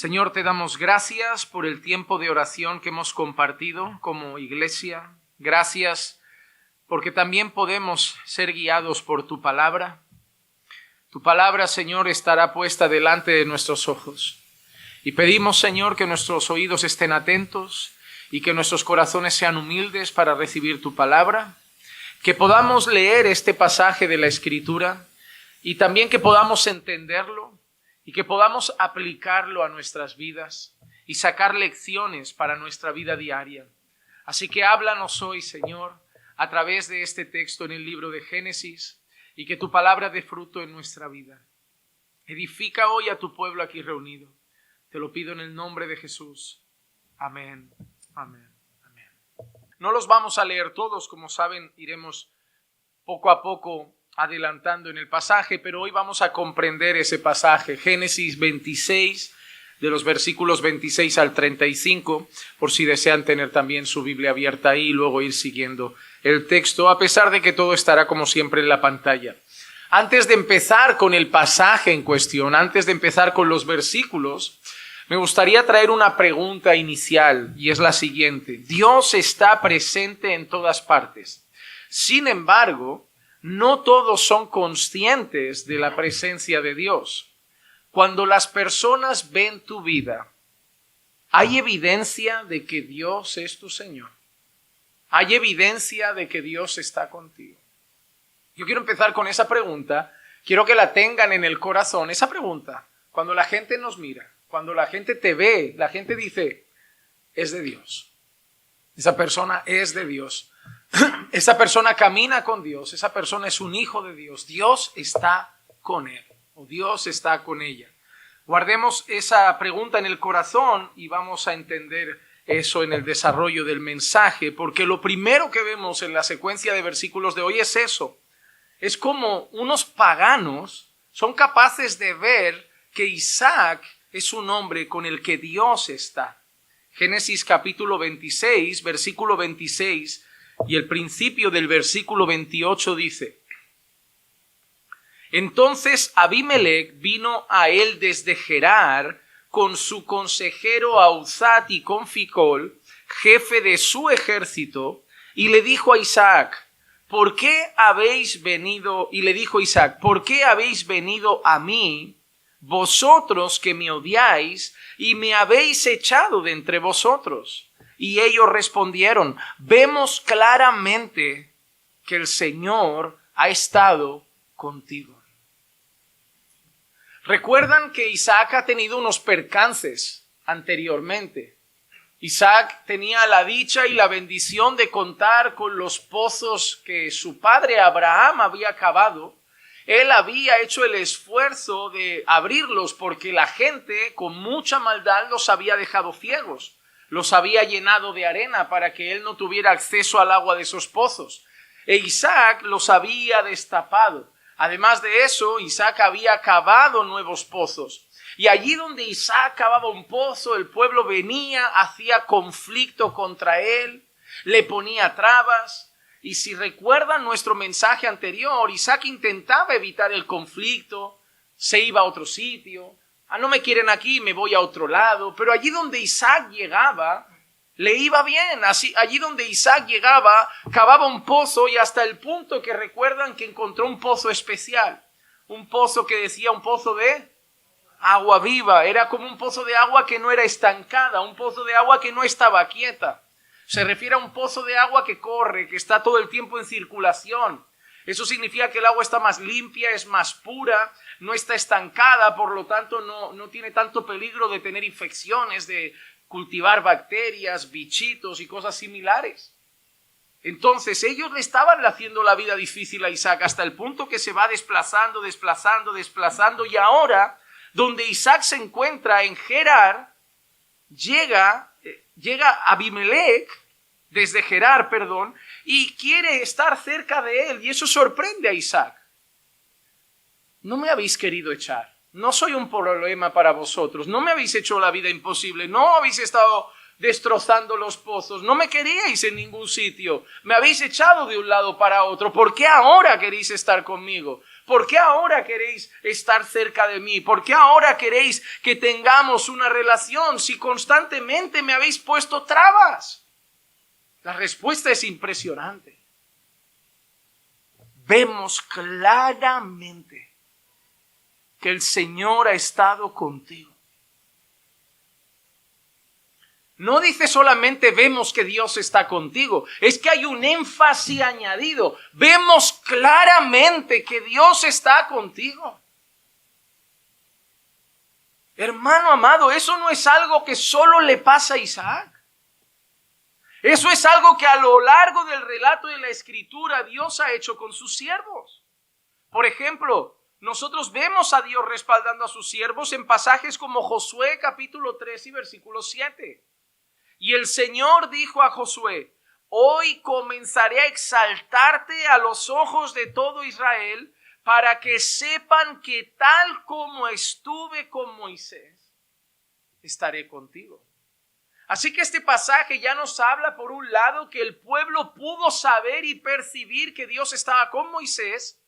Señor, te damos gracias por el tiempo de oración que hemos compartido como iglesia. Gracias porque también podemos ser guiados por tu palabra. Tu palabra, Señor, estará puesta delante de nuestros ojos. Y pedimos, Señor, que nuestros oídos estén atentos y que nuestros corazones sean humildes para recibir tu palabra. Que podamos leer este pasaje de la Escritura y también que podamos entenderlo y que podamos aplicarlo a nuestras vidas y sacar lecciones para nuestra vida diaria. Así que háblanos hoy, Señor, a través de este texto en el libro de Génesis y que tu palabra dé fruto en nuestra vida. Edifica hoy a tu pueblo aquí reunido. Te lo pido en el nombre de Jesús. Amén. Amén. Amén. No los vamos a leer todos, como saben, iremos poco a poco adelantando en el pasaje, pero hoy vamos a comprender ese pasaje, Génesis 26, de los versículos 26 al 35, por si desean tener también su Biblia abierta ahí y luego ir siguiendo el texto, a pesar de que todo estará como siempre en la pantalla. Antes de empezar con el pasaje en cuestión, antes de empezar con los versículos, me gustaría traer una pregunta inicial y es la siguiente. Dios está presente en todas partes. Sin embargo, no todos son conscientes de la presencia de Dios. Cuando las personas ven tu vida, ¿hay evidencia de que Dios es tu Señor? ¿Hay evidencia de que Dios está contigo? Yo quiero empezar con esa pregunta. Quiero que la tengan en el corazón. Esa pregunta, cuando la gente nos mira, cuando la gente te ve, la gente dice, es de Dios. Esa persona es de Dios. Esa persona camina con Dios, esa persona es un hijo de Dios, Dios está con él o Dios está con ella. Guardemos esa pregunta en el corazón y vamos a entender eso en el desarrollo del mensaje, porque lo primero que vemos en la secuencia de versículos de hoy es eso. Es como unos paganos son capaces de ver que Isaac es un hombre con el que Dios está. Génesis capítulo 26, versículo 26, y el principio del versículo 28 dice: Entonces Abimelech vino a él desde Gerar con su consejero Ahuzat y con Ficol, jefe de su ejército, y le dijo a Isaac, ¿por qué habéis venido? Y le dijo Isaac, ¿por qué habéis venido a mí, vosotros que me odiáis, y me habéis echado de entre vosotros? Y ellos respondieron, vemos claramente que el Señor ha estado contigo. Recuerdan que Isaac ha tenido unos percances anteriormente. Isaac tenía la dicha y la bendición de contar con los pozos que su padre Abraham había cavado. Él había hecho el esfuerzo de abrirlos porque la gente con mucha maldad los había dejado ciegos. Los había llenado de arena para que él no tuviera acceso al agua de esos pozos. E Isaac los había destapado. Además de eso, Isaac había cavado nuevos pozos. Y allí donde Isaac cavaba un pozo, el pueblo venía, hacía conflicto contra él, le ponía trabas. Y si recuerdan nuestro mensaje anterior, Isaac intentaba evitar el conflicto, se iba a otro sitio. No me quieren aquí, me voy a otro lado. Pero allí donde Isaac llegaba, le iba bien. Allí donde Isaac llegaba, cavaba un pozo y hasta el punto que recuerdan que encontró un pozo especial. Un pozo que decía un pozo de agua viva. Era como un pozo de agua que no era estancada, un pozo de agua que no estaba quieta. Se refiere a un pozo de agua que corre, que está todo el tiempo en circulación. Eso significa que el agua está más limpia, es más pura, no está estancada, por lo tanto no tiene tanto peligro de tener infecciones, de cultivar bacterias, bichitos y cosas similares. Entonces ellos le estaban haciendo la vida difícil a Isaac hasta el punto que se va desplazando y ahora donde Isaac se encuentra en Gerar, llega Abimelech desde Gerar, y quiere estar cerca de él, y eso sorprende a Isaac. No me habéis querido echar, no soy un problema para vosotros, no me habéis hecho la vida imposible, no habéis estado destrozando los pozos. No me queríais en ningún sitio. Me habéis echado de un lado para otro. ¿Por qué ahora queréis estar conmigo? ¿Por qué ahora queréis estar cerca de mí? ¿Por qué ahora queréis que tengamos una relación si constantemente me habéis puesto trabas? La respuesta es impresionante. Vemos claramente que el Señor ha estado contigo. No dice solamente vemos que Dios está contigo, es que hay un énfasis añadido. Vemos claramente que Dios está contigo. Hermano amado, eso no es algo que solo le pasa a Isaac. Eso es algo que a lo largo del relato de la Escritura Dios ha hecho con sus siervos. Por ejemplo, nosotros vemos a Dios respaldando a sus siervos en pasajes como Josué capítulo 3 y versículo 7. Y el Señor dijo a Josué: hoy comenzaré a exaltarte a los ojos de todo Israel, para que sepan que tal como estuve con Moisés, estaré contigo. Así que este pasaje ya nos habla, por un lado, que el pueblo pudo saber y percibir que Dios estaba con Moisés.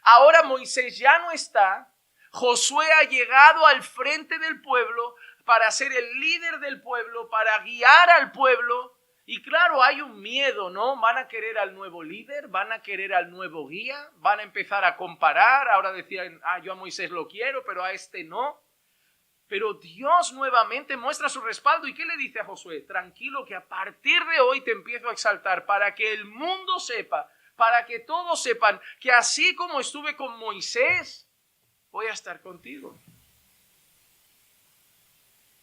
Ahora Moisés ya no está. Josué ha llegado al frente del pueblo para ser el líder del pueblo, para guiar al pueblo. Y claro, hay un miedo, ¿no? Van a querer al nuevo líder, van a querer al nuevo guía, van a empezar a comparar. Ahora decían, yo a Moisés lo quiero, pero a este no. Pero Dios nuevamente muestra su respaldo. ¿Y qué le dice a Josué? Tranquilo, que a partir de hoy te empiezo a exaltar para que el mundo sepa, para que todos sepan que así como estuve con Moisés, voy a estar contigo.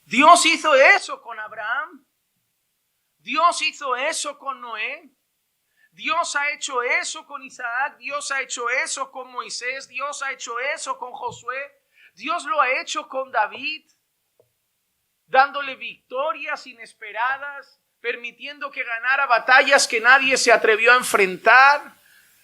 Dios hizo eso con Abraham. Dios hizo eso con Noé. Dios ha hecho eso con Isaac. Dios ha hecho eso con Moisés. Dios ha hecho eso con Josué. Dios lo ha hecho con David, dándole victorias inesperadas, permitiendo que ganara batallas que nadie se atrevió a enfrentar,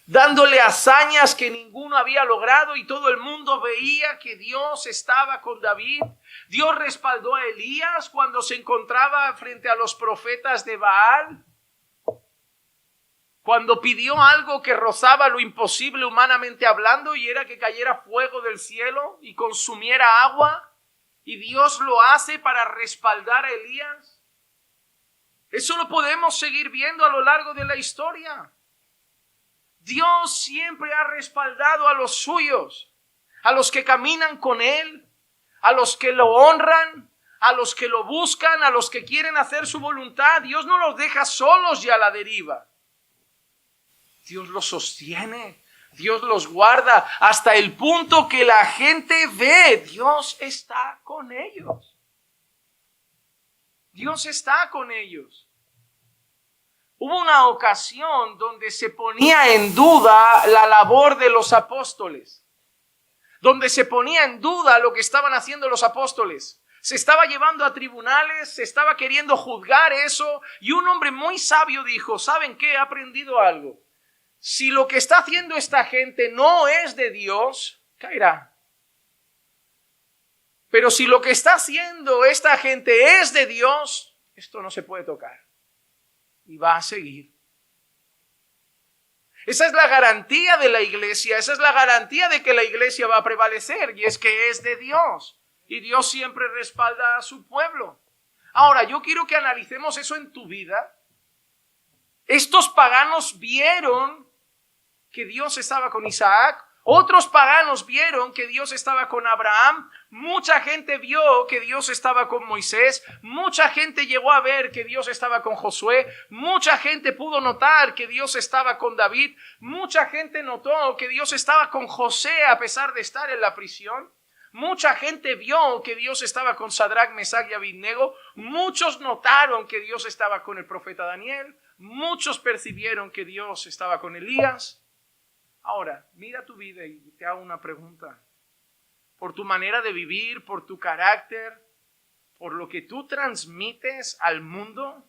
dándole hazañas que ninguno había logrado, y todo el mundo veía que Dios estaba con David. Dios respaldó a Elías cuando se encontraba frente a los profetas de Baal, cuando pidió algo que rozaba lo imposible humanamente hablando, y era que cayera fuego del cielo y consumiera agua, y Dios lo hace para respaldar a Elías. Eso lo podemos seguir viendo a lo largo de la historia. Dios siempre ha respaldado a los suyos, a los que caminan con Él, a los que lo honran, a los que lo buscan, a los que quieren hacer su voluntad. Dios no los deja solos y a la deriva. Dios los sostiene, Dios los guarda hasta el punto que la gente ve, Dios está con ellos. Dios está con ellos. Hubo una ocasión donde se ponía en duda la labor de los apóstoles, donde se ponía en duda lo que estaban haciendo los apóstoles. Se estaba llevando a tribunales, se estaba queriendo juzgar eso, y un hombre muy sabio dijo: ¿saben qué? He aprendido algo. Si lo que está haciendo esta gente no es de Dios, caerá. Pero si lo que está haciendo esta gente es de Dios, esto no se puede tocar. Y va a seguir. Esa es la garantía de la iglesia, esa es la garantía de que la iglesia va a prevalecer, y es que es de Dios. Y Dios siempre respalda a su pueblo. Ahora, yo quiero que analicemos eso en tu vida. Estos paganos vieron que Dios estaba con Isaac. Otros paganos vieron que Dios estaba con Abraham. Mucha gente vio que Dios estaba con Moisés. Mucha gente llegó a ver que Dios estaba con Josué. Mucha gente pudo notar que Dios estaba con David. Mucha gente notó que Dios estaba con José a pesar de estar en la prisión. Mucha gente vio que Dios estaba con Sadrach, Mesach y Abednego. Muchos notaron que Dios estaba con el profeta Daniel. Muchos percibieron que Dios estaba con Elías. Ahora, mira tu vida y te hago una pregunta. Por tu manera de vivir, por tu carácter, por lo que tú transmites al mundo,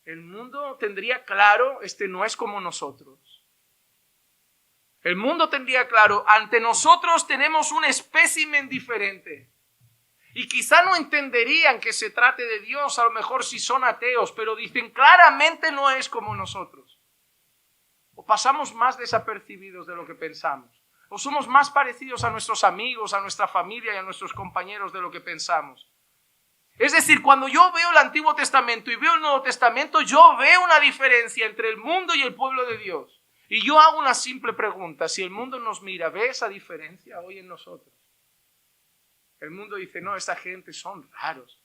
el mundo tendría claro, este no es como nosotros. El mundo tendría claro, ante nosotros tenemos un espécimen diferente. Y quizá no entenderían que se trate de Dios, a lo mejor si son ateos, pero dicen claramente no es como nosotros. O pasamos más desapercibidos de lo que pensamos. O somos más parecidos a nuestros amigos, a nuestra familia y a nuestros compañeros de lo que pensamos. Es decir, cuando yo veo el Antiguo Testamento y veo el Nuevo Testamento, yo veo una diferencia entre el mundo y el pueblo de Dios. Y yo hago una simple pregunta: si el mundo nos mira, ¿ve esa diferencia hoy en nosotros? El mundo dice, no, esta gente son raros.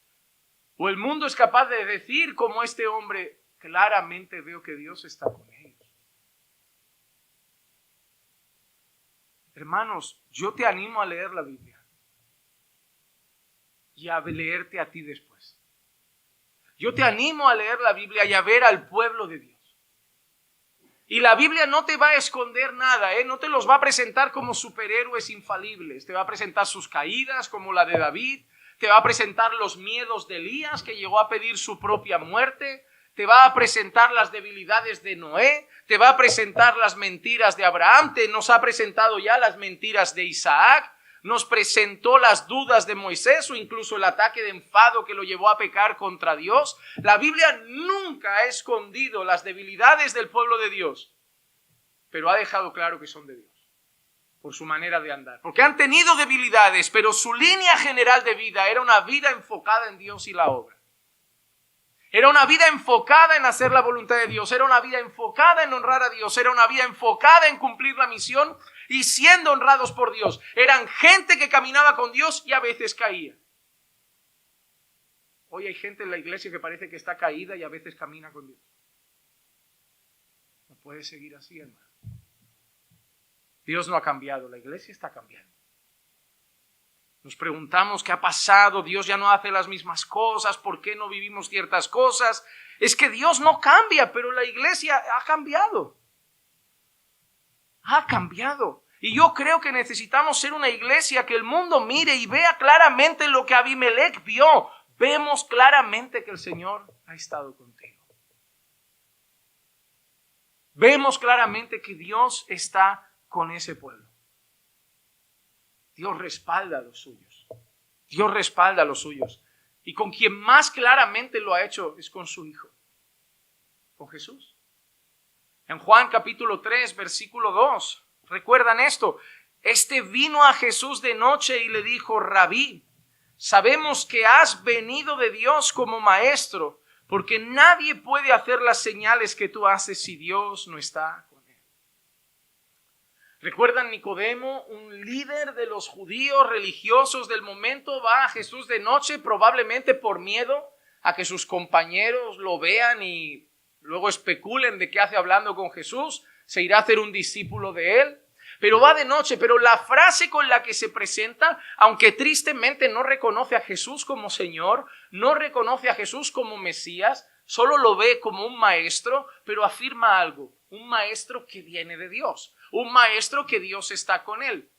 O el mundo es capaz de decir, como este hombre, claramente veo que Dios está con ellos. Hermanos, yo te animo a leer la Biblia y a leerte a ti después. Yo te animo a leer la Biblia y a ver al pueblo de Dios. Y la Biblia no te va a esconder nada, no te los va a presentar como superhéroes infalibles. Te va a presentar sus caídas como la de David, te va a presentar los miedos de Elías, que llegó a pedir su propia muerte, te va a presentar las debilidades de Noé, te va a presentar las mentiras de Abraham, nos ha presentado ya las mentiras de Isaac, nos presentó las dudas de Moisés o incluso el ataque de enfado que lo llevó a pecar contra Dios. La Biblia nunca ha escondido las debilidades del pueblo de Dios, pero ha dejado claro que son de Dios por su manera de andar. Porque han tenido debilidades, pero su línea general de vida era una vida enfocada en Dios y la obra. Era una vida enfocada en hacer la voluntad de Dios, era una vida enfocada en honrar a Dios, era una vida enfocada en cumplir la misión y siendo honrados por Dios. Eran gente que caminaba con Dios y a veces caía. Hoy hay gente en la iglesia que parece que está caída y a veces camina con Dios. No puede seguir así, hermano. Dios no ha cambiado, la iglesia está cambiando. Nos preguntamos qué ha pasado, Dios ya no hace las mismas cosas, ¿por qué no vivimos ciertas cosas? Es que Dios no cambia, pero la iglesia ha cambiado. Ha cambiado. Y yo creo que necesitamos ser una iglesia que el mundo mire y vea claramente lo que Abimelech vio. Vemos claramente que el Señor ha estado contigo. Vemos claramente que Dios está con ese pueblo. Dios respalda a los suyos. Dios respalda a los suyos. Y con quien más claramente lo ha hecho es con su Hijo, con Jesús. En Juan capítulo 3, versículo 2, ¿recuerdan esto? Este vino a Jesús de noche y le dijo: Rabí, sabemos que has venido de Dios como maestro, porque nadie puede hacer las señales que tú haces si Dios no está con él. ¿Recuerdan Nicodemo, un líder de los judíos religiosos del momento? Va a Jesús de noche, probablemente por miedo a que sus compañeros lo vean y luego especulen de qué hace hablando con Jesús. Se irá a hacer un discípulo de él. Pero va de noche, pero la frase con la que se presenta, aunque tristemente no reconoce a Jesús como Señor, no reconoce a Jesús como Mesías, solo lo ve como un maestro, pero afirma algo: un maestro que viene de Dios, un maestro que Dios está con él.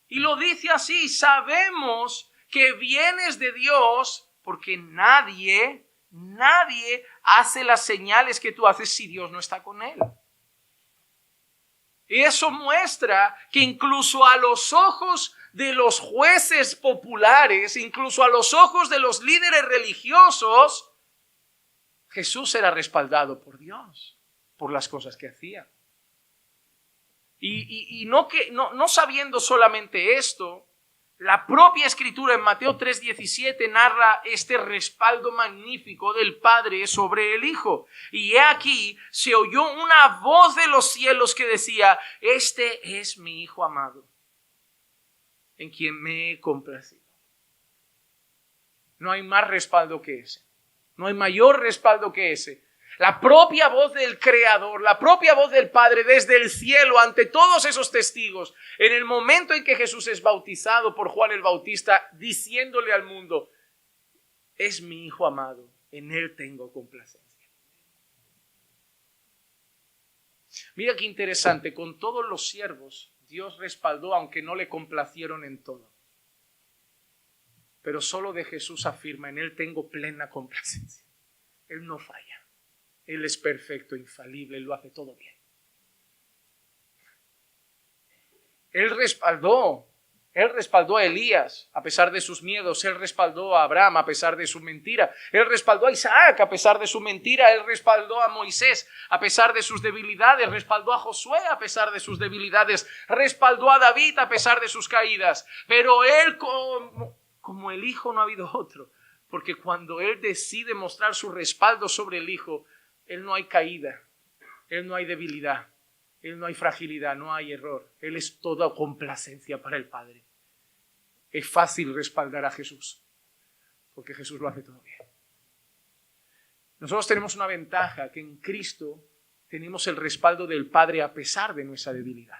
Y lo dice así: sabemos que vienes de Dios porque nadie hace las señales que tú haces si Dios no está con él. Y eso muestra que incluso a los ojos de los jueces populares, incluso a los ojos de los líderes religiosos, Jesús era respaldado por Dios, por las cosas que hacía. Y no sabiendo solamente esto, la propia Escritura en Mateo 3:17 narra este respaldo magnífico del Padre sobre el Hijo. Y he aquí, se oyó una voz de los cielos que decía: este es mi Hijo amado, en quien me he complacido. No hay más respaldo que ese. No hay mayor respaldo que ese. La propia voz del Creador, la propia voz del Padre desde el cielo ante todos esos testigos, en el momento en que Jesús es bautizado por Juan el Bautista, diciéndole al mundo: es mi Hijo amado, en él tengo complacencia. Mira qué interesante, con todos los siervos Dios respaldó, aunque no le complacieron en todo. Pero solo de Jesús afirma: en él tengo plena complacencia. Él no falla. Él es perfecto, infalible, Él lo hace todo bien. Él respaldó Él respaldó a Elías a pesar de sus miedos. Él respaldó a Abraham a pesar de su mentira. Él respaldó a Isaac a pesar de su mentira. Él respaldó a Moisés a pesar de sus debilidades. Respaldó a Josué a pesar de sus debilidades. Respaldó a David a pesar de sus caídas. Pero él, como el Hijo, no ha habido otro. Porque cuando él decide mostrar su respaldo sobre el Hijo, él no hay caída. Él no hay debilidad. Él no hay fragilidad, no hay error. Él es toda complacencia para el Padre. Es fácil respaldar a Jesús, porque Jesús lo hace todo bien. Nosotros tenemos una ventaja, que en Cristo tenemos el respaldo del Padre a pesar de nuestra debilidad.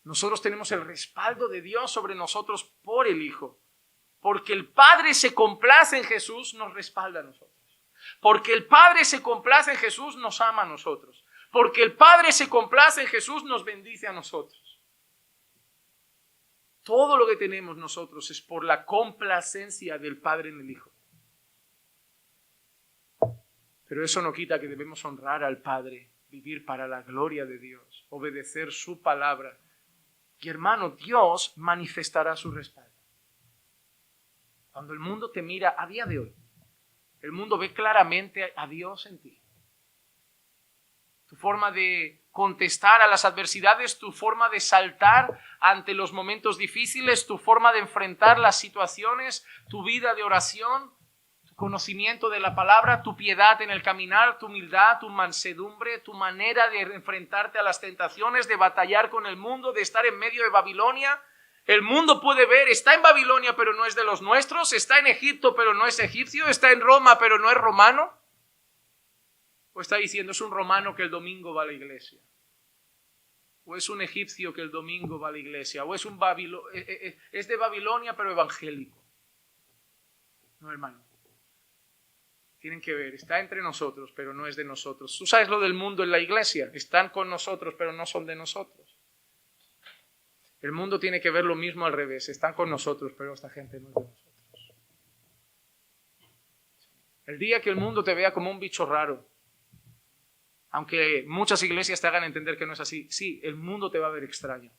Nosotros tenemos el respaldo de Dios sobre nosotros por el Hijo. Porque el Padre se complace en Jesús, nos respalda a nosotros. Porque el Padre se complace en Jesús, nos ama a nosotros. Porque el Padre se complace en Jesús, nos bendice a nosotros. Todo lo que tenemos nosotros es por la complacencia del Padre en el Hijo. Pero eso no quita que debemos honrar al Padre, vivir para la gloria de Dios, obedecer su palabra. Y hermano, Dios manifestará su respaldo. Cuando el mundo te mira a día de hoy, el mundo ve claramente a Dios en ti. Tu forma de contestar a las adversidades, tu forma de saltar ante los momentos difíciles, tu forma de enfrentar las situaciones, tu vida de oración, tu conocimiento de la palabra, tu piedad en el caminar, tu humildad, tu mansedumbre, tu manera de enfrentarte a las tentaciones, de batallar con el mundo, de estar en medio de Babilonia. El mundo puede ver, está en Babilonia pero no es de los nuestros, está en Egipto pero no es egipcio, está en Roma pero no es romano. O está diciendo, es un romano que el domingo va a la iglesia. O es un egipcio que el domingo va a la iglesia. O es es de Babilonia pero evangélico. No, hermano. Tienen que ver, está entre nosotros pero no es de nosotros. Tú sabes lo del mundo en la iglesia. Están con nosotros pero no son de nosotros. El mundo tiene que ver lo mismo al revés. Están con nosotros pero esta gente no es de nosotros. El día que el mundo te vea como un bicho raro, aunque muchas iglesias te hagan entender que no es así, sí, el mundo te va a ver extraño.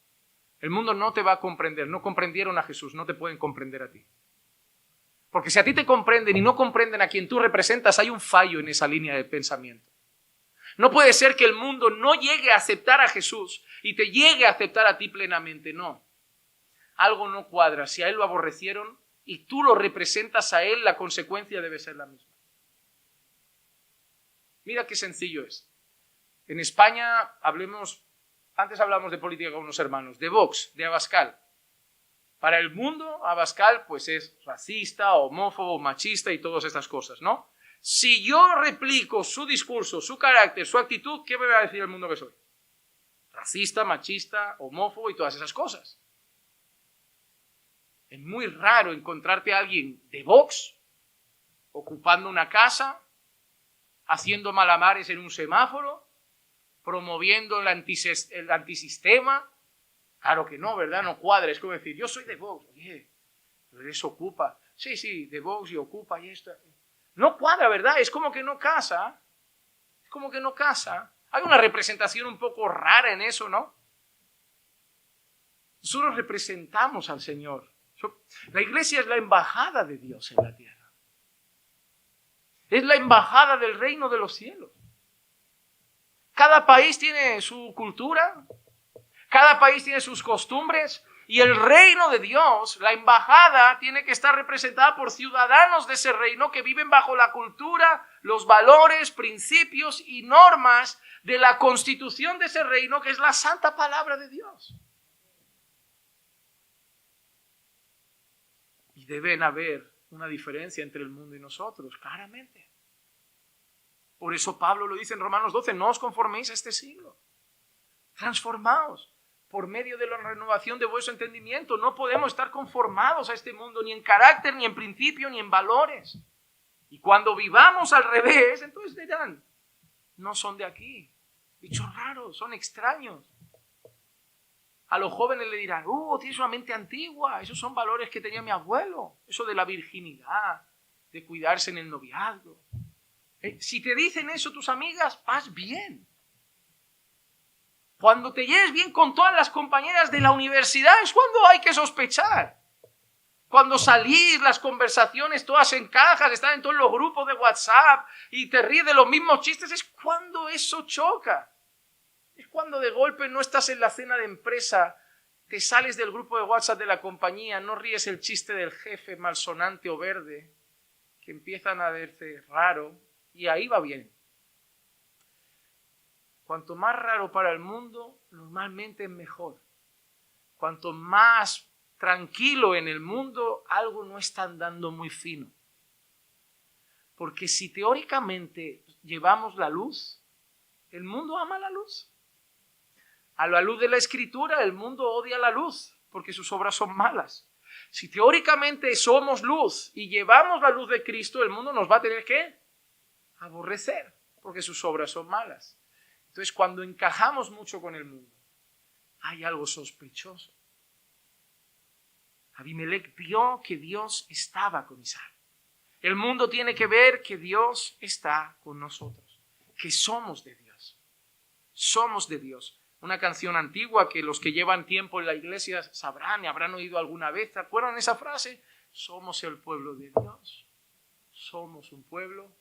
El mundo no te va a comprender. No comprendieron a Jesús, no te pueden comprender a ti. Porque si a ti te comprenden y no comprenden a quien tú representas, hay un fallo en esa línea de pensamiento. No puede ser que el mundo no llegue a aceptar a Jesús y te llegue a aceptar a ti plenamente, no. Algo no cuadra. Si a él lo aborrecieron y tú lo representas a él, la consecuencia debe ser la misma. Mira qué sencillo es. En España, antes hablamos de política con unos hermanos, de Vox, de Abascal. Para el mundo, Abascal pues es racista, homófobo, machista y todas estas cosas, ¿no? Si yo replico su discurso, su carácter, su actitud, ¿qué me va a decir el mundo que soy? Racista, machista, homófobo y todas esas cosas. Es muy raro encontrarte a alguien de Vox ocupando una casa, haciendo malabares en un semáforo, promoviendo el antisistema. Claro que no, ¿verdad? No cuadra. Es como decir, yo soy de Vox. Oye, pero eso ocupa. Sí, de Vox y ocupa y esto. No cuadra, ¿verdad? Es como que no casa. Es como que no casa. Hay una representación un poco rara en eso, ¿no? Nosotros representamos al Señor. La iglesia es la embajada de Dios en la tierra. Es la embajada del reino de los cielos. Cada país tiene su cultura, cada país tiene sus costumbres y el reino de Dios, la embajada, tiene que estar representada por ciudadanos de ese reino que viven bajo la cultura, los valores, principios y normas de la constitución de ese reino, que es la santa palabra de Dios. Y deben haber una diferencia entre el mundo y nosotros, claramente. Por eso Pablo lo dice en Romanos 12, no os conforméis a este siglo. Transformaos por medio de la renovación de vuestro entendimiento. No podemos estar conformados a este mundo, ni en carácter, ni en principio, ni en valores. Y cuando vivamos al revés, entonces dirán, no son de aquí. Bichos raros, son extraños. A los jóvenes le dirán, tienes una mente antigua, esos son valores que tenía mi abuelo. Eso de la virginidad, de cuidarse en el noviazgo. Si te dicen eso tus amigas, vas bien. Cuando te lleves bien con todas las compañeras de la universidad es cuando hay que sospechar. Cuando salís, las conversaciones todas encajan, están en todos los grupos de WhatsApp y te ríes de los mismos chistes, es cuando eso choca. Es cuando de golpe no estás en la cena de empresa, te sales del grupo de WhatsApp de la compañía, no ríes el chiste del jefe malsonante o verde, que empiezan a verse raro y ahí va bien. Cuanto más raro para el mundo, normalmente es mejor. Cuanto más tranquilo en el mundo, algo no está andando muy fino. Porque si teóricamente llevamos la luz, el mundo ama la luz. A la luz de la Escritura, el mundo odia la luz, porque sus obras son malas. Si teóricamente somos luz y llevamos la luz de Cristo, el mundo nos va a tener que aborrecer, porque sus obras son malas. Entonces, cuando encajamos mucho con el mundo, hay algo sospechoso. Abimelec vio que Dios estaba con Isaac. El mundo tiene que ver que Dios está con nosotros, que somos de Dios. Somos de Dios. Una canción antigua que los que llevan tiempo en la iglesia sabrán y habrán oído alguna vez. ¿Se acuerdan esa frase? Somos el pueblo de Dios. Somos un pueblo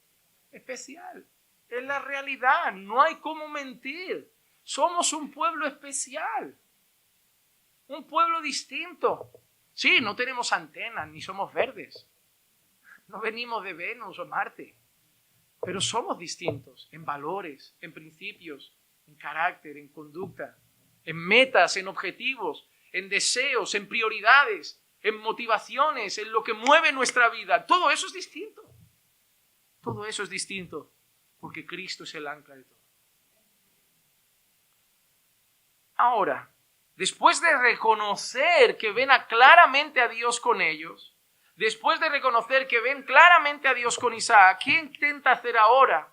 especial. Es la realidad, no hay cómo mentir. Somos un pueblo especial, un pueblo distinto. Sí, no tenemos antenas ni somos verdes, no venimos de Venus o Marte, pero somos distintos en valores, en principios, en carácter, en conducta, en metas, en objetivos, en deseos, en prioridades, en motivaciones, en lo que mueve nuestra vida. Todo eso es distinto. Todo eso es distinto. Porque Cristo es el ancla de todo. Ahora, después de reconocer que ven claramente a Dios con ellos, después de reconocer que ven claramente a Dios con Isaac, ¿qué intenta hacer ahora?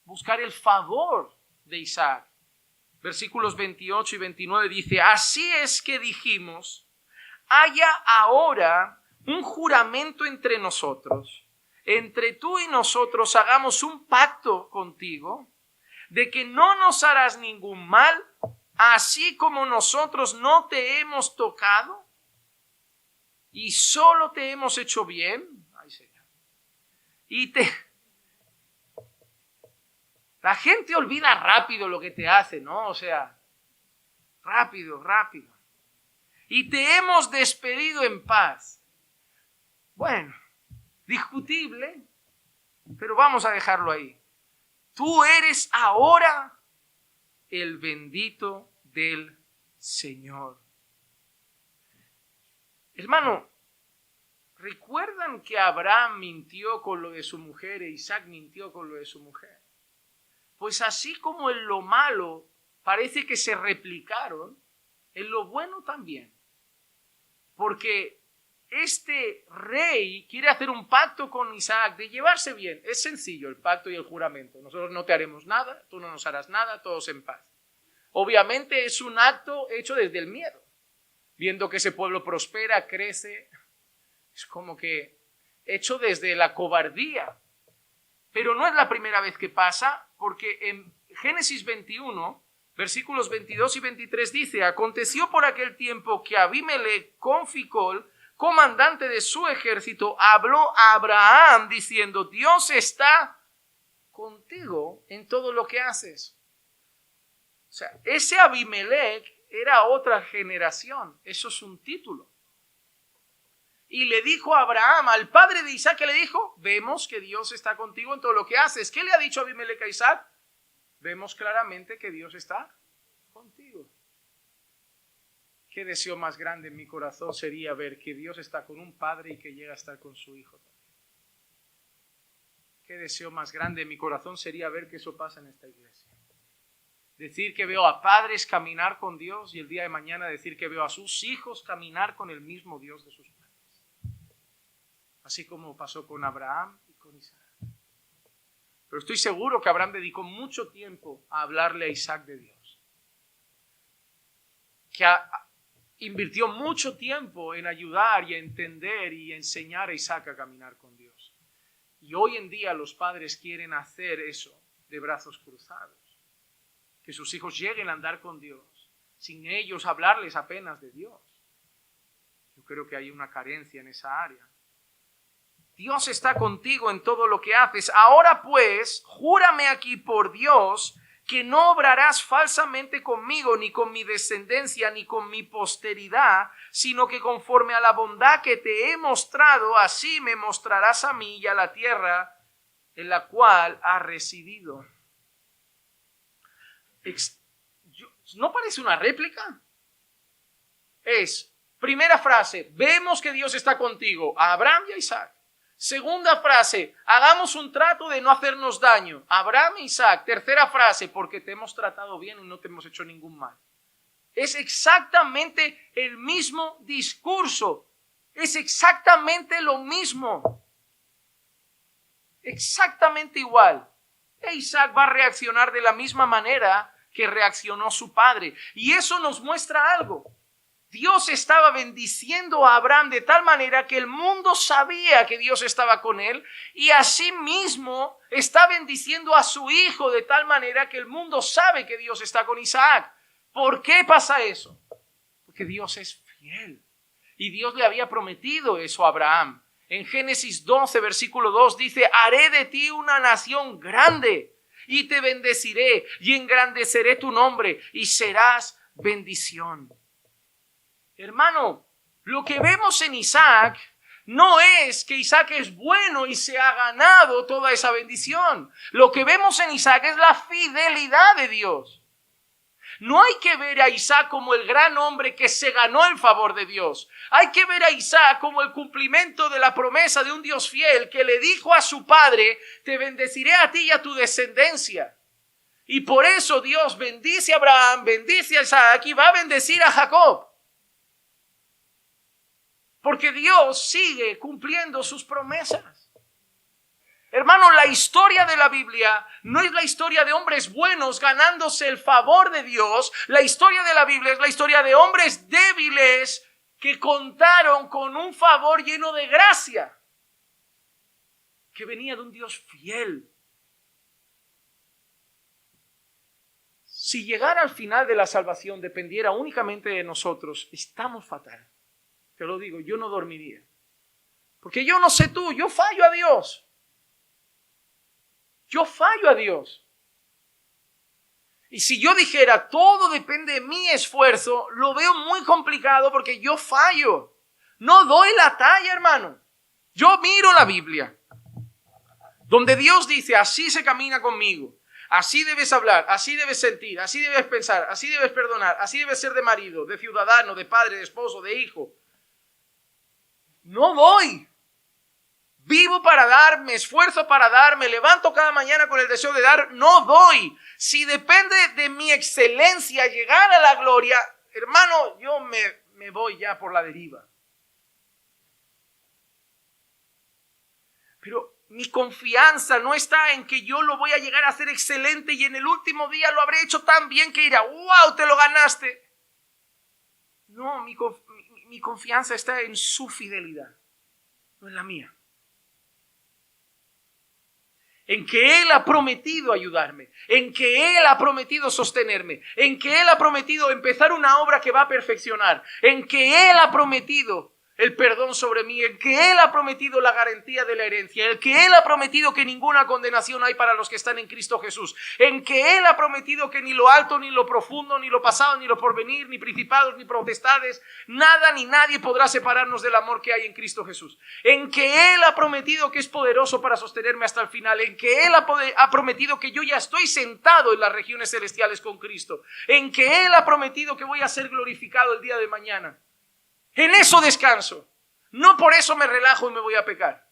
Buscar el favor de Isaac. Versículos 28 y 29 dice, así es que dijimos, haya ahora un juramento entre nosotros. Entre tú y nosotros hagamos un pacto contigo de que no nos harás ningún mal, así como nosotros no te hemos tocado y solo te hemos hecho bien. Ay, Señor. La gente olvida rápido lo que te hace, ¿no? O sea, rápido. Y te hemos despedido en paz. Bueno, discutible, pero vamos a dejarlo ahí. Tú eres ahora el bendito del Señor. Hermano, ¿recuerdan que Abraham mintió con lo de su mujer e Isaac mintió con lo de su mujer? Pues así como en lo malo parece que se replicaron, en lo bueno también. Porque este rey quiere hacer un pacto con Isaac de llevarse bien. Es sencillo el pacto y el juramento. Nosotros no te haremos nada, tú no nos harás nada, todos en paz. Obviamente es un acto hecho desde el miedo. Viendo que ese pueblo prospera, crece, es como que hecho desde la cobardía. Pero no es la primera vez que pasa, porque en Génesis 21, versículos 22 y 23 dice, aconteció por aquel tiempo que Abimelec con Ficol, comandante de su ejército, habló a Abraham diciendo, Dios está contigo en todo lo que haces. O sea, ese Abimelec era otra generación, eso es un título. Y le dijo a Abraham, al padre de Isaac, que le dijo, vemos que Dios está contigo en todo lo que haces. ¿Qué le ha dicho Abimelec a Isaac? Vemos claramente que Dios está contigo. ¿Qué deseo más grande en mi corazón sería ver que Dios está con un padre y que llega a estar con su hijo también? ¿Qué deseo más grande en mi corazón sería ver que eso pasa en esta iglesia? Decir que veo a padres caminar con Dios y el día de mañana decir que veo a sus hijos caminar con el mismo Dios de sus padres. Así como pasó con Abraham y con Isaac. Pero estoy seguro que Abraham dedicó mucho tiempo a hablarle a Isaac de Dios. Que invirtió mucho tiempo en ayudar y a entender y enseñar a Isaac a caminar con Dios. Y hoy en día los padres quieren hacer eso de brazos cruzados. que sus hijos lleguen a andar con Dios, sin ellos hablarles apenas de Dios. Yo creo que hay una carencia en esa área. Dios está contigo en todo lo que haces. Ahora pues, júrame aquí por Dios que no obrarás falsamente conmigo, ni con mi descendencia, ni con mi posteridad, sino que conforme a la bondad que te he mostrado, así me mostrarás a mí y a la tierra en la cual has residido. ¿No parece una réplica? Primera frase, vemos que Dios está contigo, a Abraham y a Isaac. Segunda frase, hagamos un trato de no hacernos daño, Abraham e Isaac. Tercera frase, porque te hemos tratado bien y no te hemos hecho ningún mal. Es exactamente el mismo discurso, es exactamente lo mismo, exactamente igual. E Isaac va a reaccionar de la misma manera que reaccionó su padre. Y eso nos muestra algo. Dios estaba bendiciendo a Abraham de tal manera que el mundo sabía que Dios estaba con él, y asimismo está bendiciendo a su hijo de tal manera que el mundo sabe que Dios está con Isaac. ¿Por qué pasa eso? Porque Dios es fiel y Dios le había prometido eso a Abraham. En Génesis 12, versículo 2 dice: haré de ti una nación grande y te bendeciré y engrandeceré tu nombre y serás bendición. Hermano, lo que vemos en Isaac no es que Isaac es bueno y se ha ganado toda esa bendición. Lo que vemos en Isaac es la fidelidad de Dios. No hay que ver a Isaac como el gran hombre que se ganó el favor de Dios. Hay que ver a Isaac como el cumplimiento de la promesa de un Dios fiel que le dijo a su padre: te bendeciré a ti y a tu descendencia. Y por eso Dios bendice a Abraham, bendice a Isaac y va a bendecir a Jacob. Porque Dios sigue cumpliendo sus promesas. Hermano, la historia de la Biblia no es la historia de hombres buenos ganándose el favor de Dios. La historia de la Biblia es la historia de hombres débiles que contaron con un favor lleno de gracia, que venía de un Dios fiel. Si llegar al final de la salvación dependiera únicamente de nosotros, estamos fatal. Te lo digo, yo no dormiría. Porque yo no sé tú, yo fallo a Dios. Yo fallo a Dios. Y si yo dijera todo depende de mi esfuerzo, lo veo muy complicado porque yo fallo. No doy la talla, hermano. Yo miro la Biblia, donde Dios dice: así se camina conmigo. Así debes hablar, así debes sentir, así debes pensar, así debes perdonar, así debes ser de marido, de ciudadano, de padre, de esposo, de hijo. No doy. Vivo para dar, me esfuerzo para dar, me levanto cada mañana con el deseo de dar, no doy. Si depende de mi excelencia llegar a la gloria, hermano, yo me voy ya por la deriva. Pero mi confianza no está en que yo lo voy a llegar a hacer excelente y en el último día lo habré hecho tan bien que dirá: ¡wow, te lo ganaste! No, mi confianza está en su fidelidad, no en la mía. En que Él ha prometido ayudarme, en que Él ha prometido sostenerme, en que Él ha prometido empezar una obra que va a perfeccionar, en que Él ha prometido el perdón sobre mí, en que Él ha prometido la garantía de la herencia, en que Él ha prometido que ninguna condenación hay para los que están en Cristo Jesús, en que Él ha prometido que ni lo alto, ni lo profundo, ni lo pasado, ni lo porvenir, ni principados, ni potestades, nada ni nadie podrá separarnos del amor que hay en Cristo Jesús, en que Él ha prometido que es poderoso para sostenerme hasta el final, en que Él ha prometido que yo ya estoy sentado en las regiones celestiales con Cristo, en que Él ha prometido que voy a ser glorificado el día de mañana. En eso descanso. No por eso me relajo y me voy a pecar.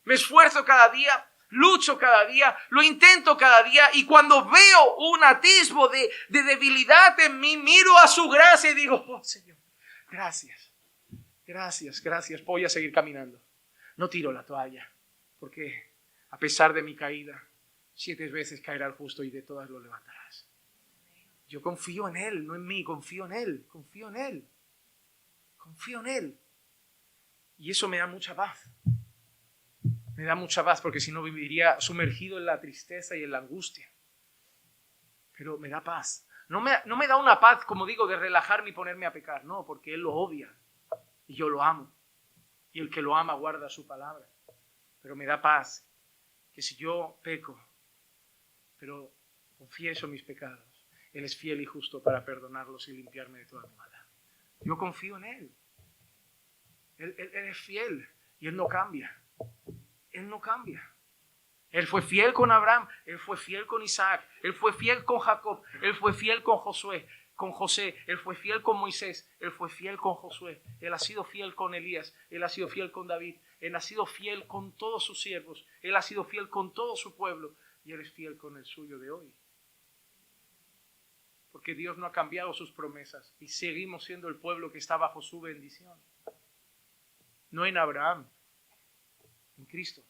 Me esfuerzo cada día, lucho cada día, lo intento cada día, y cuando veo un atisbo de debilidad en mí, miro a su gracia y digo: oh Señor, gracias, gracias, gracias, voy a seguir caminando. No tiro la toalla, porque a pesar de mi caída, 7 veces caerá el justo y de todas lo levantarás. Yo confío en Él, no en mí, confío en Él, confío en Él. Confío en Él. Y eso me da mucha paz. Me da mucha paz, porque si no viviría sumergido en la tristeza y en la angustia. pero me da paz. No me da una paz, como digo, de relajarme y ponerme a pecar. No, porque Él lo odia y yo lo amo. Y el que lo ama guarda su palabra. Pero me da paz que si yo peco, pero confieso mis pecados, Él es fiel y justo para perdonarlos y limpiarme de toda mi maldad. Yo confío en Él. Él es fiel y Él no cambia. Él no cambia. Él fue fiel con Abraham, Él fue fiel con Isaac, Él fue fiel con Jacob, Él fue fiel con José, Él fue fiel con Moisés, Él fue fiel con Josué, Él ha sido fiel con Elías, Él ha sido fiel con David, Él ha sido fiel con todos sus siervos, Él ha sido fiel con todo su pueblo y Él es fiel con el suyo de hoy. Porque Dios no ha cambiado sus promesas y seguimos siendo el pueblo que está bajo su bendición. No en Abraham, en Cristo.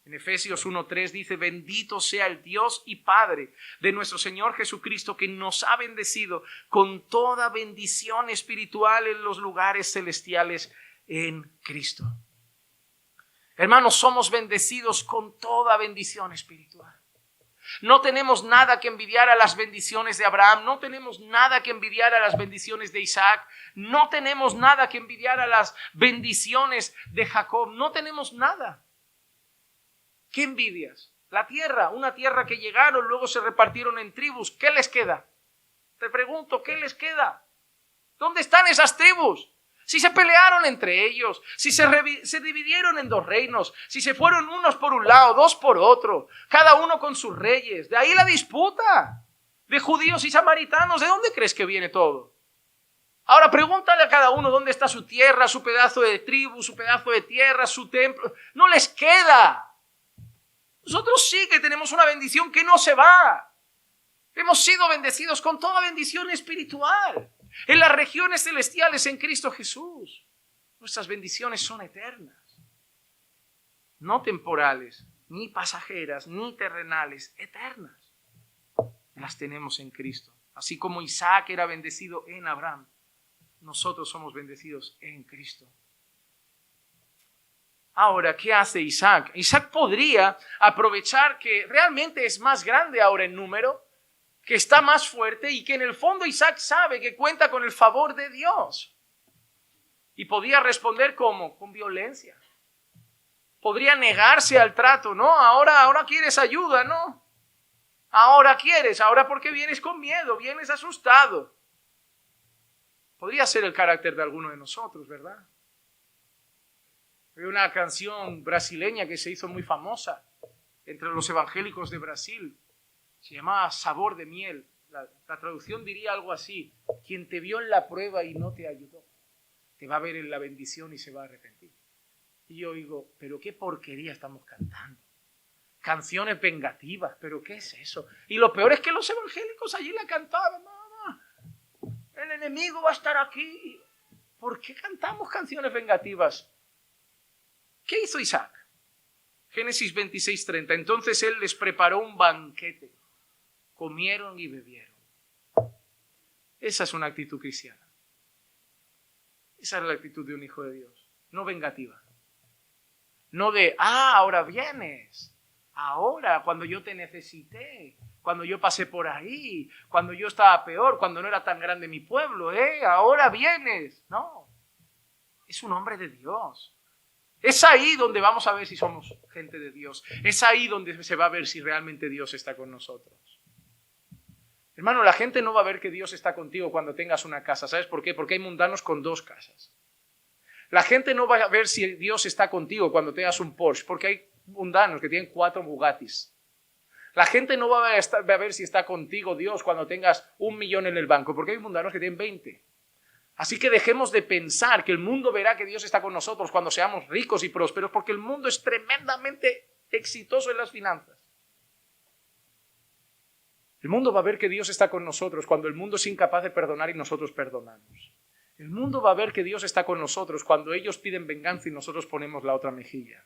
En Efesios 1:3 dice: bendito sea el Dios y Padre de nuestro Señor Jesucristo, que nos ha bendecido con toda bendición espiritual en los lugares celestiales en Cristo. Hermanos, somos bendecidos con toda bendición espiritual. No tenemos nada que envidiar a las bendiciones de Abraham, no tenemos nada que envidiar a las bendiciones de Isaac, no tenemos nada que envidiar a las bendiciones de Jacob, no tenemos nada. ¿Qué envidias? La tierra, una tierra que llegaron, luego se repartieron en tribus. ¿Qué les queda? Te pregunto, ¿qué les queda? ¿Dónde están esas tribus? Si se pelearon entre ellos, si se dividieron en dos reinos, si se fueron unos por un lado, dos por otro, cada uno con sus reyes. De ahí la disputa de judíos y samaritanos. ¿De dónde crees que viene todo? Ahora pregúntale a cada uno dónde está su tierra, su pedazo de tribu, su pedazo de tierra, su templo. No les queda. Nosotros sí que tenemos una bendición que no se va. Hemos sido bendecidos con toda bendición espiritual en las regiones celestiales en Cristo Jesús. Nuestras bendiciones son eternas, no temporales, ni pasajeras, ni terrenales, eternas. Las tenemos en Cristo. Así como Isaac era bendecido en Abraham, nosotros somos bendecidos en Cristo. Ahora, ¿qué hace Isaac? Isaac podría aprovechar que realmente es más grande ahora en número, que está más fuerte y que en el fondo Isaac sabe que cuenta con el favor de Dios. Y podía responder ¿cómo? Con violencia. Podría negarse al trato, ¿no? Ahora quieres ayuda, ¿no? Ahora porque vienes con miedo, vienes asustado. Podría ser el carácter de alguno de nosotros, ¿verdad? Hay una canción brasileña que se hizo muy famosa entre los evangélicos de Brasil. Se llamaba Sabor de Miel. La traducción diría algo así: quien te vio en la prueba y no te ayudó, te va a ver en la bendición y se va a arrepentir. Y yo digo, pero qué porquería estamos cantando. Canciones vengativas, pero ¿qué es eso? Y lo peor es que los evangélicos allí la cantaban. No, el enemigo va a estar aquí. ¿Por qué cantamos canciones vengativas? ¿Qué hizo Isaac? Génesis 26:30. Entonces él les preparó un banquete. Comieron y bebieron. Esa es una actitud cristiana. Esa es la actitud de un hijo de Dios. No vengativa. No de, ahora vienes. Ahora, cuando yo te necesité. Cuando yo pasé por ahí. Cuando yo estaba peor. Cuando no era tan grande mi pueblo. Ahora vienes. No. Es un hombre de Dios. Es ahí donde vamos a ver si somos gente de Dios. Es ahí donde se va a ver si realmente Dios está con nosotros. Hermano, la gente no va a ver que Dios está contigo cuando tengas una casa. ¿Sabes por qué? Porque hay mundanos con 2 casas. La gente no va a ver si Dios está contigo cuando tengas un Porsche, porque hay mundanos que tienen 4 Bugattis. La gente no va a ver si está contigo Dios cuando tengas 1 millón en el banco, porque hay mundanos que tienen 20. Así que dejemos de pensar que el mundo verá que Dios está con nosotros cuando seamos ricos y prósperos, porque el mundo es tremendamente exitoso en las finanzas. El mundo va a ver que Dios está con nosotros cuando el mundo es incapaz de perdonar y nosotros perdonamos. El mundo va a ver que Dios está con nosotros cuando ellos piden venganza y nosotros ponemos la otra mejilla.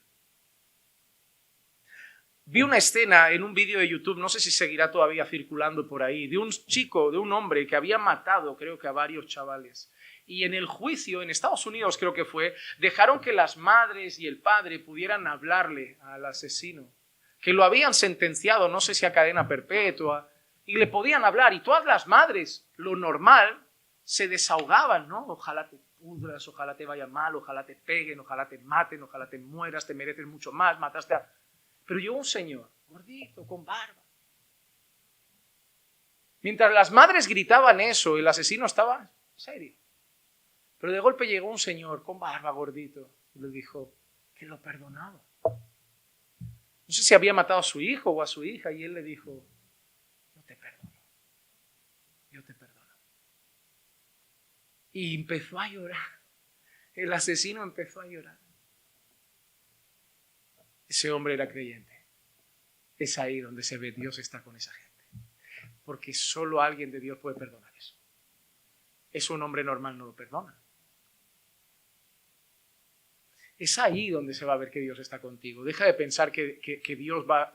Vi una escena en un vídeo de YouTube, no sé si seguirá todavía circulando por ahí, de un chico, de un hombre que había matado, creo que a varios chavales. Y en el juicio, en Estados Unidos creo que fue, dejaron que las madres y el padre pudieran hablarle al asesino, que lo habían sentenciado, no sé si a cadena perpetua, y le podían hablar. Y todas las madres, lo normal, se desahogaban, ¿no? Ojalá te pudras, ojalá te vaya mal, ojalá te peguen, ojalá te maten, ojalá te mueras, te mereces mucho más, mataste a... Pero llegó un señor, gordito, con barba. Mientras las madres gritaban eso, el asesino estaba serio. Pero de golpe llegó un señor con barba, gordito, y le dijo que lo perdonaba. No sé si había matado a su hijo o a su hija, y él le dijo, yo te perdono, yo te perdono. Y empezó a llorar. El asesino empezó a llorar. Ese hombre era creyente. Es ahí donde se ve Dios está con esa gente. Porque solo alguien de Dios puede perdonar eso. Eso un hombre normal no lo perdona. Es ahí donde se va a ver que Dios está contigo. Deja de pensar que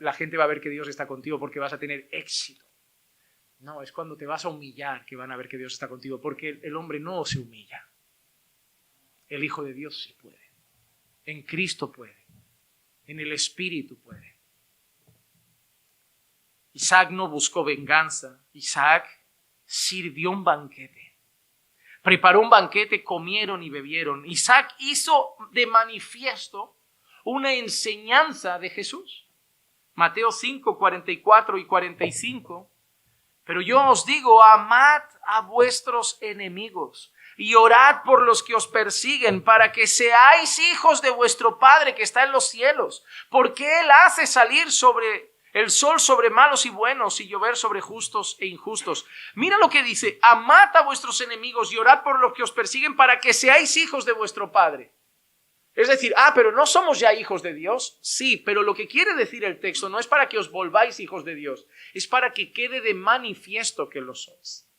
la gente va a ver que Dios está contigo porque vas a tener éxito. No, es cuando te vas a humillar que van a ver que Dios está contigo, porque el hombre no se humilla. El Hijo de Dios sí puede. En Cristo puede. En el Espíritu puede. Isaac no buscó venganza. Isaac sirvió un banquete. Preparó un banquete, comieron y bebieron. Isaac hizo de manifiesto una enseñanza de Jesús. Mateo 5, 44 y 45. Pero yo os digo, amad a vuestros enemigos y orad por los que os persiguen, para que seáis hijos de vuestro Padre que está en los cielos. Porque Él hace salir el sol sobre malos y buenos y llover sobre justos e injustos. Mira lo que dice, amad a vuestros enemigos y orad por los que os persiguen, para que seáis hijos de vuestro Padre. Es decir, pero ¿no somos ya hijos de Dios? Sí, pero lo que quiere decir el texto no es para que os volváis hijos de Dios, es para que quede de manifiesto que lo sois.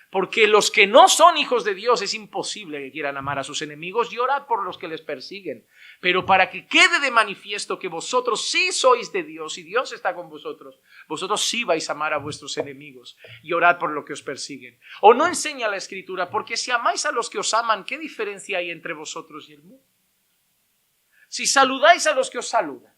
Porque los que no son hijos de Dios es imposible que quieran amar a sus enemigos y orar por los que les persiguen. Pero para que quede de manifiesto que vosotros sí sois de Dios y Dios está con vosotros, vosotros sí vais a amar a vuestros enemigos y orad por los que os persiguen. ¿O no enseña la Escritura? Porque si amáis a los que os aman, ¿qué diferencia hay entre vosotros y el mundo? Si saludáis a los que os saludan,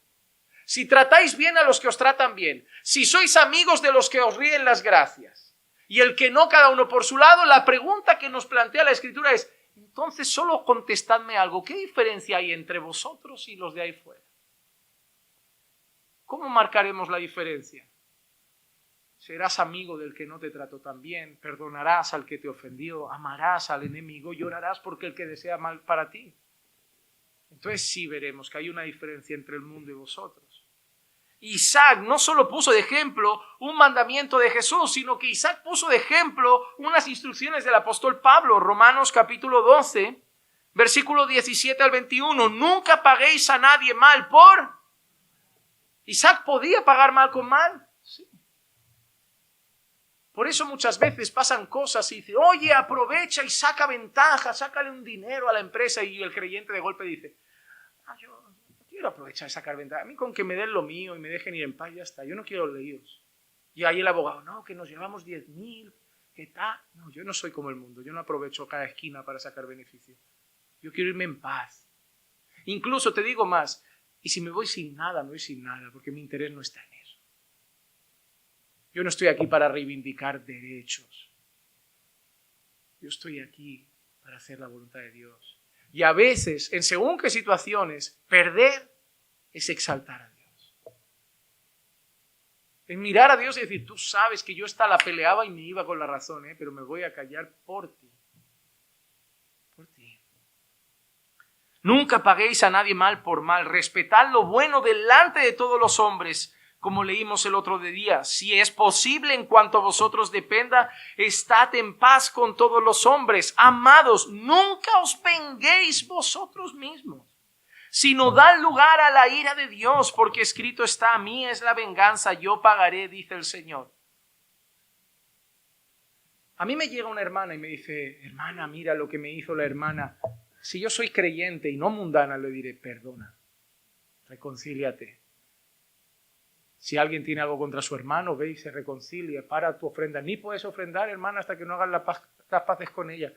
si tratáis bien a los que os tratan bien, si sois amigos de los que os ríen las gracias, y el que no, cada uno por su lado, la pregunta que nos plantea la Escritura es, entonces solo contestadme algo, ¿qué diferencia hay entre vosotros y los de ahí fuera? ¿Cómo marcaremos la diferencia? Serás amigo del que no te trató tan bien, perdonarás al que te ofendió, amarás al enemigo y orarás porque el que desea mal para ti. Entonces sí veremos que hay una diferencia entre el mundo y vosotros. Isaac no solo puso de ejemplo un mandamiento de Jesús, sino que Isaac puso de ejemplo unas instrucciones del apóstol Pablo. Romanos capítulo 12, versículo 17 al 21. Nunca paguéis a nadie mal por... Isaac podía pagar mal con mal. Sí. Por eso muchas veces pasan cosas y dice, oye, aprovecha y saca ventaja, sácale un dinero a la empresa, y el creyente de golpe dice, yo quiero aprovechar y sacar ventaja. A mí con que me den lo mío y me dejen ir en paz, ya está. Yo no quiero líos. Y ahí el abogado, no, que nos llevamos 10.000, ¿qué tal? No, yo no soy como el mundo. Yo no aprovecho cada esquina para sacar beneficio. Yo quiero irme en paz. Incluso te digo más, y si me voy sin nada, me voy sin nada, porque mi interés no está en eso. Yo no estoy aquí para reivindicar derechos. Yo estoy aquí para hacer la voluntad de Dios. Y a veces, en según qué situaciones, perder es exaltar a Dios. Es mirar a Dios y decir, tú sabes que yo esta la peleaba y me iba con la razón, pero me voy a callar por ti. Por ti. Nunca paguéis a nadie mal por mal. Respetad lo bueno delante de todos los hombres, como leímos el otro día. Si es posible, en cuanto a vosotros dependa, estad en paz con todos los hombres. Amados, nunca os venguéis vosotros mismos, sino dad lugar a la ira de Dios, porque escrito está, a mí es la venganza, yo pagaré, dice el Señor. A mí me llega una hermana y me dice, hermana, mira lo que me hizo la hermana. Si yo soy creyente y no mundana, le diré, perdona, reconcíliate. Si alguien tiene algo contra su hermano, ve y se reconcilia, para tu ofrenda. Ni puedes ofrendar, hermana, hasta que no hagas las paces con ella.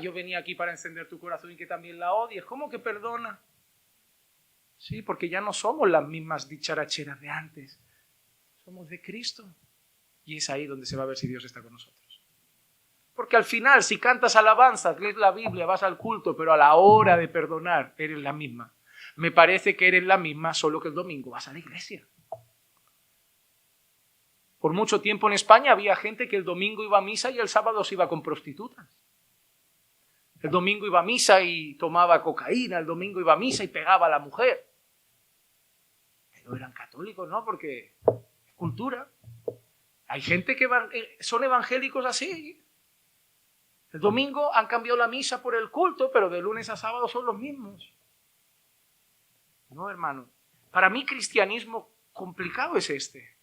Yo venía aquí para encender tu corazón y que también la odies. ¿Cómo que perdona? Sí, porque ya no somos las mismas dicharacheras de antes. Somos de Cristo. Y es ahí donde se va a ver si Dios está con nosotros. Porque al final, si cantas alabanzas, lees la Biblia, vas al culto, pero a la hora de perdonar eres la misma. Me parece que eres la misma, solo que el domingo vas a la iglesia. Por mucho tiempo en España había gente que el domingo iba a misa y el sábado se iba con prostitutas. El domingo iba a misa y tomaba cocaína, el domingo iba a misa y pegaba a la mujer. Pero eran católicos, ¿no? Porque es cultura. Hay gente que son evangélicos así. El domingo han cambiado la misa por el culto, pero de lunes a sábado son los mismos. No, hermano. Para mí cristianismo complicado es este.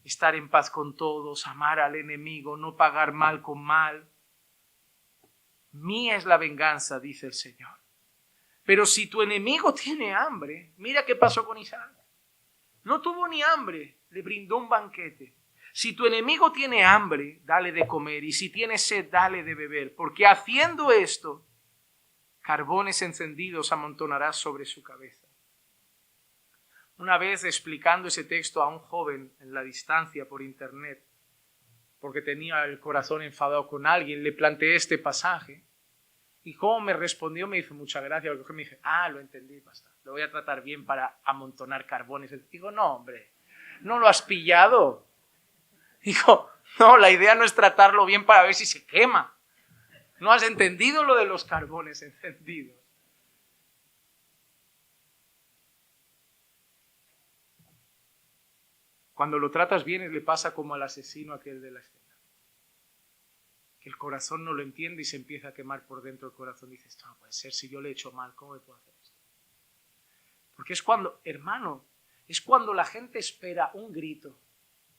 Estar en paz con todos, amar al enemigo, no pagar mal con mal. Mía es la venganza, dice el Señor. Pero si tu enemigo tiene hambre, mira qué pasó con Isaac. No tuvo ni hambre, le brindó un banquete. Si tu enemigo tiene hambre, dale de comer, y si tiene sed, dale de beber, porque haciendo esto, carbones encendidos amontonarás sobre su cabeza. Una vez explicando ese texto a un joven en la distancia por internet, porque tenía el corazón enfadado con alguien, le planteé este pasaje, y como me respondió, me hizo mucha gracia, porque me dije, lo entendí, basta, lo voy a tratar bien para amontonar carbones. Digo, no, hombre, no lo has pillado. Digo, no, la idea no es tratarlo bien para ver si se quema. No has entendido lo de los carbones encendidos. Cuando lo tratas bien, le pasa como al asesino aquel de la escena. Que el corazón no lo entiende y se empieza a quemar por dentro el corazón. Dices, esto no puede ser, si yo le he hecho mal, ¿cómo me puedo hacer esto? Porque es cuando, hermano, es cuando la gente espera un grito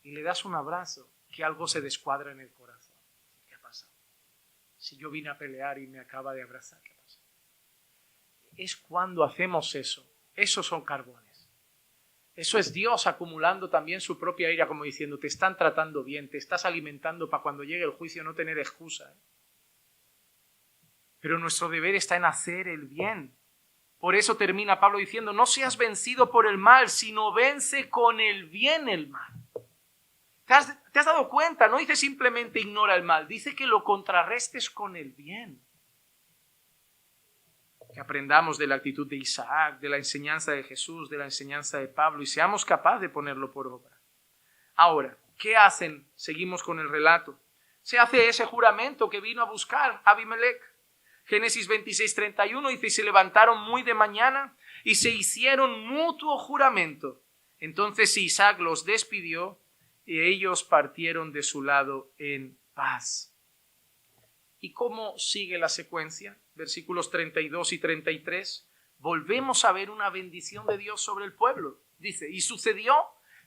y le das un abrazo, que algo se descuadra en el corazón. ¿Qué ha pasado? Si yo vine a pelear y me acaba de abrazar, ¿qué pasa? Es cuando hacemos eso. Esos son carbones. Eso es Dios acumulando también su propia ira, como diciendo, te están tratando bien, te estás alimentando para cuando llegue el juicio no tener excusa. Pero nuestro deber está en hacer el bien. Por eso termina Pablo diciendo, no seas vencido por el mal, sino vence con el bien el mal. ¿Te has dado cuenta? No dice simplemente ignora el mal, dice que lo contrarrestes con el bien. Que aprendamos de la actitud de Isaac, de la enseñanza de Jesús, de la enseñanza de Pablo y seamos capaces de ponerlo por obra. Ahora, ¿qué hacen? Seguimos con el relato. Se hace ese juramento que vino a buscar Abimelech. Génesis 26:31 dice, y se levantaron muy de mañana y se hicieron mutuo juramento. Entonces Isaac los despidió y ellos partieron de su lado en paz. ¿Y cómo sigue la secuencia? Versículos 32 y 33. Volvemos a ver una bendición de Dios sobre el pueblo. Dice, y sucedió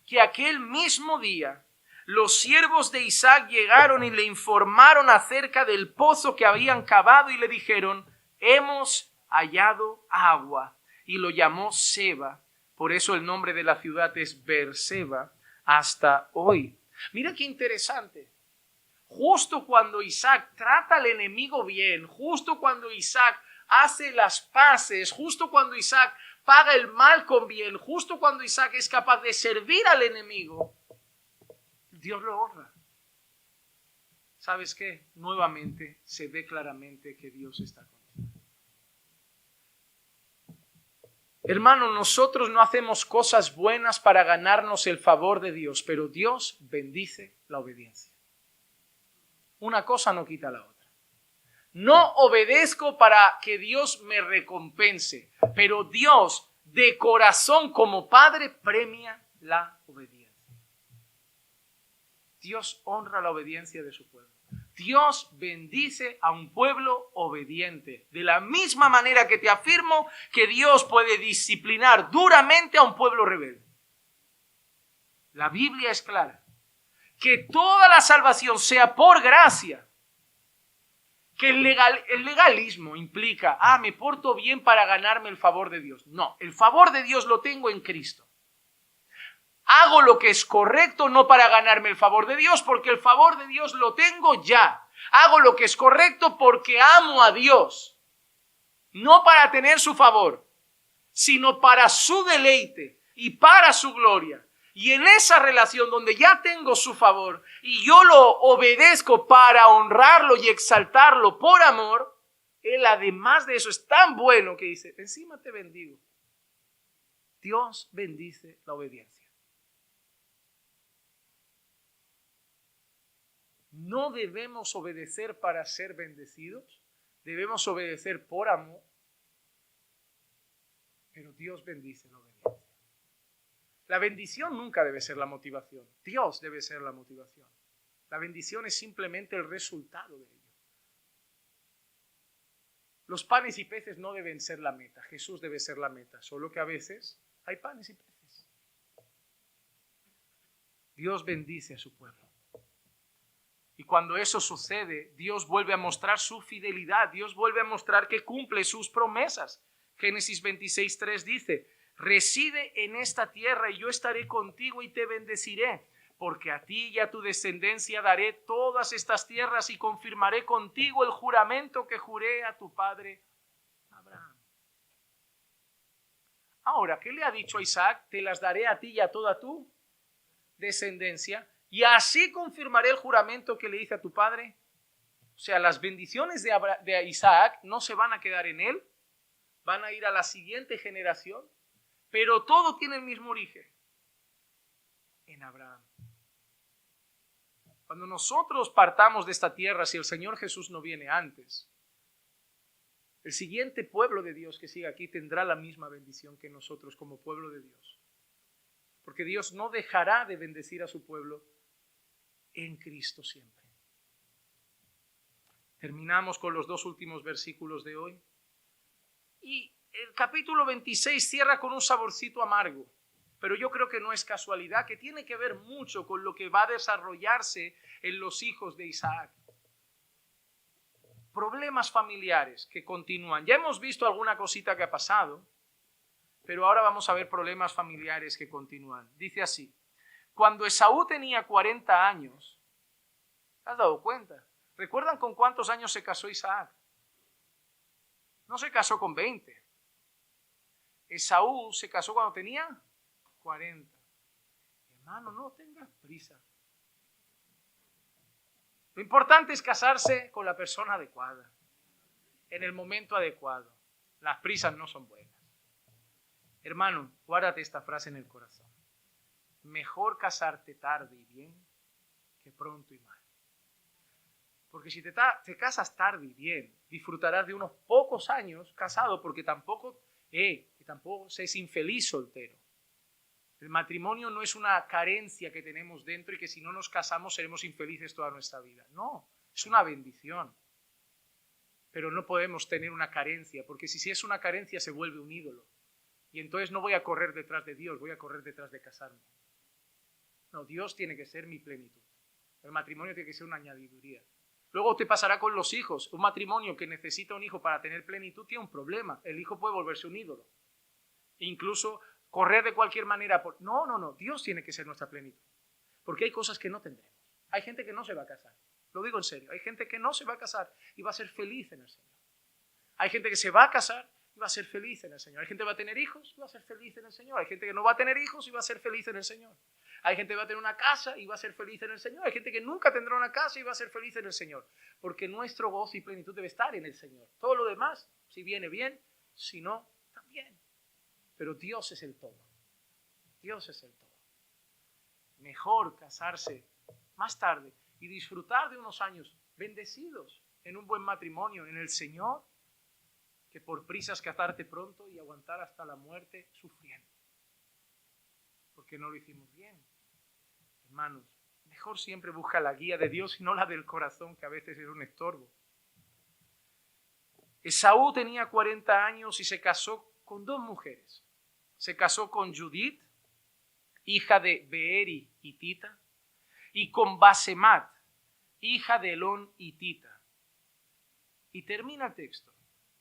que aquel mismo día los siervos de Isaac llegaron y le informaron acerca del pozo que habían cavado y le dijeron, hemos hallado agua. Y lo llamó Seba. Por eso el nombre de la ciudad es Beerseba hasta hoy. Mira qué interesante. Justo cuando Isaac trata al enemigo bien, justo cuando Isaac hace las paces, justo cuando Isaac paga el mal con bien, justo cuando Isaac es capaz de servir al enemigo, Dios lo honra. ¿Sabes qué? Nuevamente se ve claramente que Dios está con él. Hermano, nosotros no hacemos cosas buenas para ganarnos el favor de Dios, pero Dios bendice la obediencia. Una cosa no quita la otra. No obedezco para que Dios me recompense, pero Dios de corazón como Padre premia la obediencia. Dios honra la obediencia de su pueblo. Dios bendice a un pueblo obediente. De la misma manera que te afirmo que Dios puede disciplinar duramente a un pueblo rebelde. La Biblia es clara. Que toda la salvación sea por gracia. Que el legalismo implica, me porto bien para ganarme el favor de Dios. No, el favor de Dios lo tengo en Cristo. Hago lo que es correcto no para ganarme el favor de Dios, porque el favor de Dios lo tengo ya. Hago lo que es correcto porque amo a Dios. No para tener su favor, sino para su deleite y para su gloria. Y en esa relación donde ya tengo su favor y yo lo obedezco para honrarlo y exaltarlo por amor, Él además de eso es tan bueno que dice, encima te bendigo. Dios bendice la obediencia. No debemos obedecer para ser bendecidos, debemos obedecer por amor, pero Dios bendice la obediencia. La bendición nunca debe ser la motivación, Dios debe ser la motivación. La bendición es simplemente el resultado de ello. Los panes y peces no deben ser la meta, Jesús debe ser la meta, solo que a veces hay panes y peces. Dios bendice a su pueblo. Y cuando eso sucede, Dios vuelve a mostrar su fidelidad, Dios vuelve a mostrar que cumple sus promesas. Génesis 26:3 dice, reside en esta tierra y yo estaré contigo y te bendeciré, porque a ti y a tu descendencia daré todas estas tierras y confirmaré contigo el juramento que juré a tu padre Abraham. Ahora, ¿qué le ha dicho a Isaac? Te las daré a ti y a toda tu descendencia, y así confirmaré el juramento que le hice a tu padre. O sea, las bendiciones de Isaac no se van a quedar en él, van a ir a la siguiente generación, pero todo tiene el mismo origen, en Abraham. Cuando nosotros partamos de esta tierra, si el Señor Jesús no viene antes, el siguiente pueblo de Dios que siga aquí tendrá la misma bendición que nosotros como pueblo de Dios. Porque Dios no dejará de bendecir a su pueblo en Cristo siempre. Terminamos con los dos últimos versículos de hoy. Y el capítulo 26 cierra con un saborcito amargo. Pero yo creo que no es casualidad, que tiene que ver mucho con lo que va a desarrollarse en los hijos de Isaac. Problemas familiares que continúan. Ya hemos visto alguna cosita que ha pasado, pero ahora vamos a ver problemas familiares que continúan. Dice así, cuando Esaú tenía 40 años, ¿te has dado cuenta? ¿Recuerdan con cuántos años se casó Isaac? No se casó con 20. Esaú se casó cuando tenía 40. Hermano, no tengas prisa. Lo importante es casarse con la persona adecuada, en el momento adecuado. Las prisas no son buenas. Hermano, guárdate esta frase en el corazón. Mejor casarte tarde y bien que pronto y mal. Porque si te casas tarde y bien, disfrutarás de unos pocos años casado, porque tampoco se es infeliz soltero. El matrimonio no es una carencia que tenemos dentro y que si no nos casamos seremos infelices toda nuestra vida. No, es una bendición. Pero no podemos tener una carencia, porque si es una carencia se vuelve un ídolo. Y entonces no voy a correr detrás de Dios, voy a correr detrás de casarme. No, Dios tiene que ser mi plenitud. El matrimonio tiene que ser una añadiduría. Luego te pasará con los hijos. Un matrimonio que necesita un hijo para tener plenitud tiene un problema. El hijo puede volverse un ídolo. Incluso correr de cualquier manera. No. Dios tiene que ser nuestra plenitud. Porque hay cosas que no tendremos. Hay gente que no se va a casar. Lo digo en serio. Hay gente que no se va a casar y va a ser feliz en el Señor. Hay gente que se va a casar y va a ser feliz en el Señor. Hay gente que va a tener hijos y va a ser feliz en el Señor. Hay gente que no va a tener hijos y va a ser feliz en el Señor. Hay gente que va a tener una casa y va a ser feliz en el Señor. Hay gente que nunca tendrá una casa y va a ser feliz en el Señor. Porque nuestro gozo y plenitud debe estar en el Señor. Todo lo demás, si viene bien, si no, también. Pero Dios es el todo. Dios es el todo. Mejor casarse más tarde y disfrutar de unos años bendecidos en un buen matrimonio en el Señor, que por prisas casarte pronto y aguantar hasta la muerte sufriendo. Porque no lo hicimos bien. Hermanos, mejor siempre busca la guía de Dios y no la del corazón, que a veces es un estorbo. Esaú tenía 40 años y se casó con 2 mujeres. Se casó con Judith, hija de Beeri hitita, y con Basemat, hija de Elón hitita. Y termina el texto.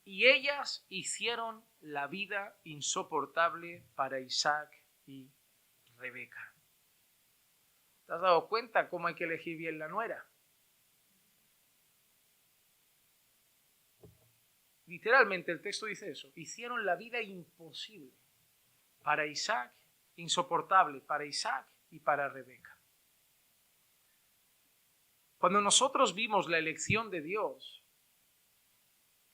Y ellas hicieron la vida insoportable para Isaac y Rebeca. ¿Te has dado cuenta cómo hay que elegir bien la nuera? Literalmente el texto dice eso. Hicieron la vida imposible para Isaac insoportable para Isaac y para Rebeca. Cuando nosotros vimos la elección de Dios,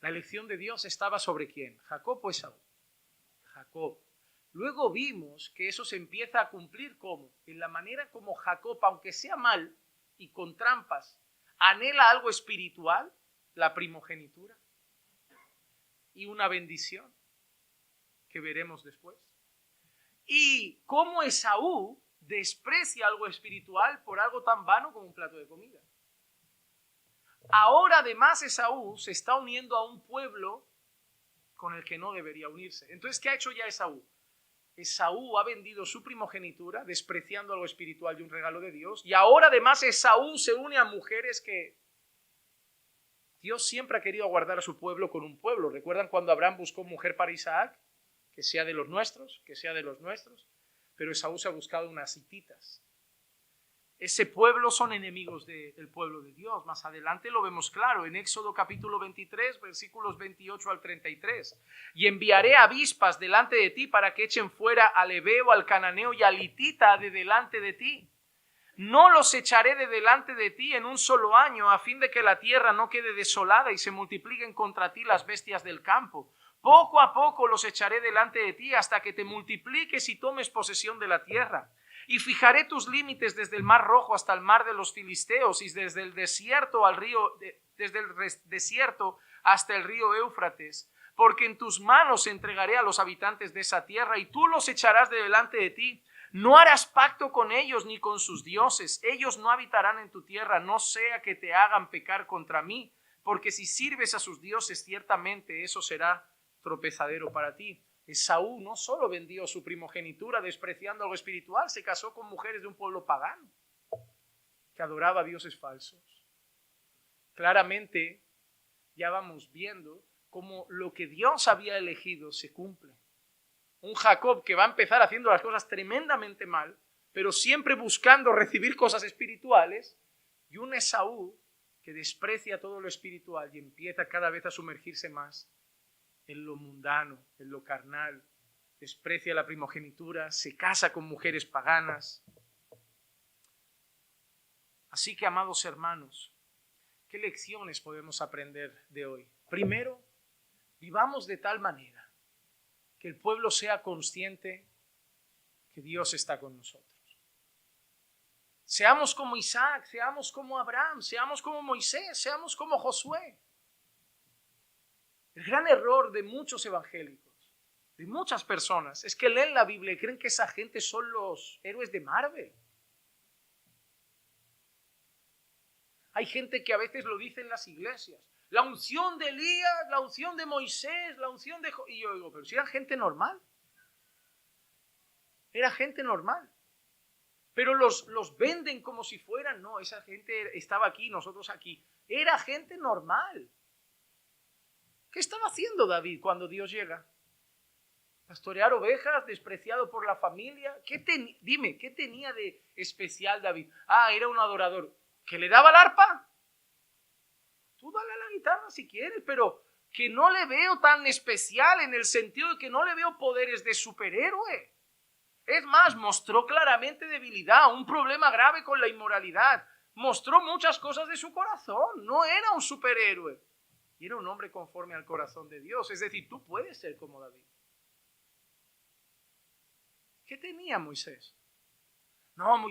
la elección de Dios estaba sobre ¿quién? ¿Jacob o Esaú? Jacob. Luego vimos que eso se empieza a cumplir ¿cómo? En la manera como Jacob, aunque sea mal y con trampas, anhela algo espiritual, la primogenitura y una bendición que veremos después. Y cómo Esaú desprecia algo espiritual por algo tan vano como un plato de comida. Ahora además Esaú se está uniendo a un pueblo con el que no debería unirse. Entonces, ¿qué ha hecho ya Esaú? Esaú ha vendido su primogenitura, despreciando algo espiritual y un regalo de Dios. Y ahora además Esaú se une a mujeres que Dios siempre ha querido guardar a su pueblo con un pueblo. ¿Recuerdan cuando Abraham buscó mujer para Isaac? Que sea de los nuestros, que sea de los nuestros. Pero Esaú se ha buscado unas hititas. Ese pueblo son enemigos del pueblo de Dios. Más adelante lo vemos claro en Éxodo capítulo 23, versículos 28 al 33. Y enviaré avispas delante de ti para que echen fuera al heveo, al cananeo y al hitita de delante de ti. No los echaré de delante de ti en un solo año, a fin de que la tierra no quede desolada y se multipliquen contra ti las bestias del campo. Poco a poco los echaré delante de ti hasta que te multipliques y tomes posesión de la tierra. Y fijaré tus límites desde el mar Rojo hasta el mar de los Filisteos y desde el desierto al río, desde el desierto hasta el río Éufrates, porque en tus manos entregaré a los habitantes de esa tierra y tú los echarás de delante de ti. No harás pacto con ellos ni con sus dioses. Ellos no habitarán en tu tierra, no sea que te hagan pecar contra mí, porque si sirves a sus dioses, ciertamente eso será tropezadero para ti. Esaú no solo vendió su primogenitura despreciando algo espiritual, se casó con mujeres de un pueblo pagano que adoraba a dioses falsos. Claramente ya vamos viendo cómo lo que Dios había elegido se cumple. Un Jacob que va a empezar haciendo las cosas tremendamente mal, pero siempre buscando recibir cosas espirituales, y un Esaú que desprecia todo lo espiritual y empieza cada vez a sumergirse más en lo mundano, en lo carnal, desprecia la primogenitura, se casa con mujeres paganas. Así que, amados hermanos, ¿qué lecciones podemos aprender de hoy? Primero, vivamos de tal manera que el pueblo sea consciente que Dios está con nosotros. Seamos como Isaac, seamos como Abraham, seamos como Moisés, seamos como Josué. El gran error de muchos evangélicos, de muchas personas, es que leen la Biblia y creen que esa gente son los héroes de Marvel. Hay gente que a veces lo dice en las iglesias. La unción de Elías, la unción de Moisés, la unción de... Y yo digo, pero si era gente normal. Era gente normal. Pero los venden como si fueran, no, esa gente estaba aquí, nosotros aquí. Era gente normal. ¿Qué estaba haciendo David cuando Dios llega? ¿Pastorear ovejas, despreciado por la familia? Dime, ¿qué tenía de especial David? Era un adorador. ¿Que le daba el arpa? Tú dale a la guitarra si quieres, pero que no le veo tan especial en el sentido de que no le veo poderes de superhéroe. Es más, mostró claramente debilidad, un problema grave con la inmoralidad. Mostró muchas cosas de su corazón. No era un superhéroe. Y era un hombre conforme al corazón de Dios. Es decir, tú puedes ser como David. ¿Qué tenía Moisés? No,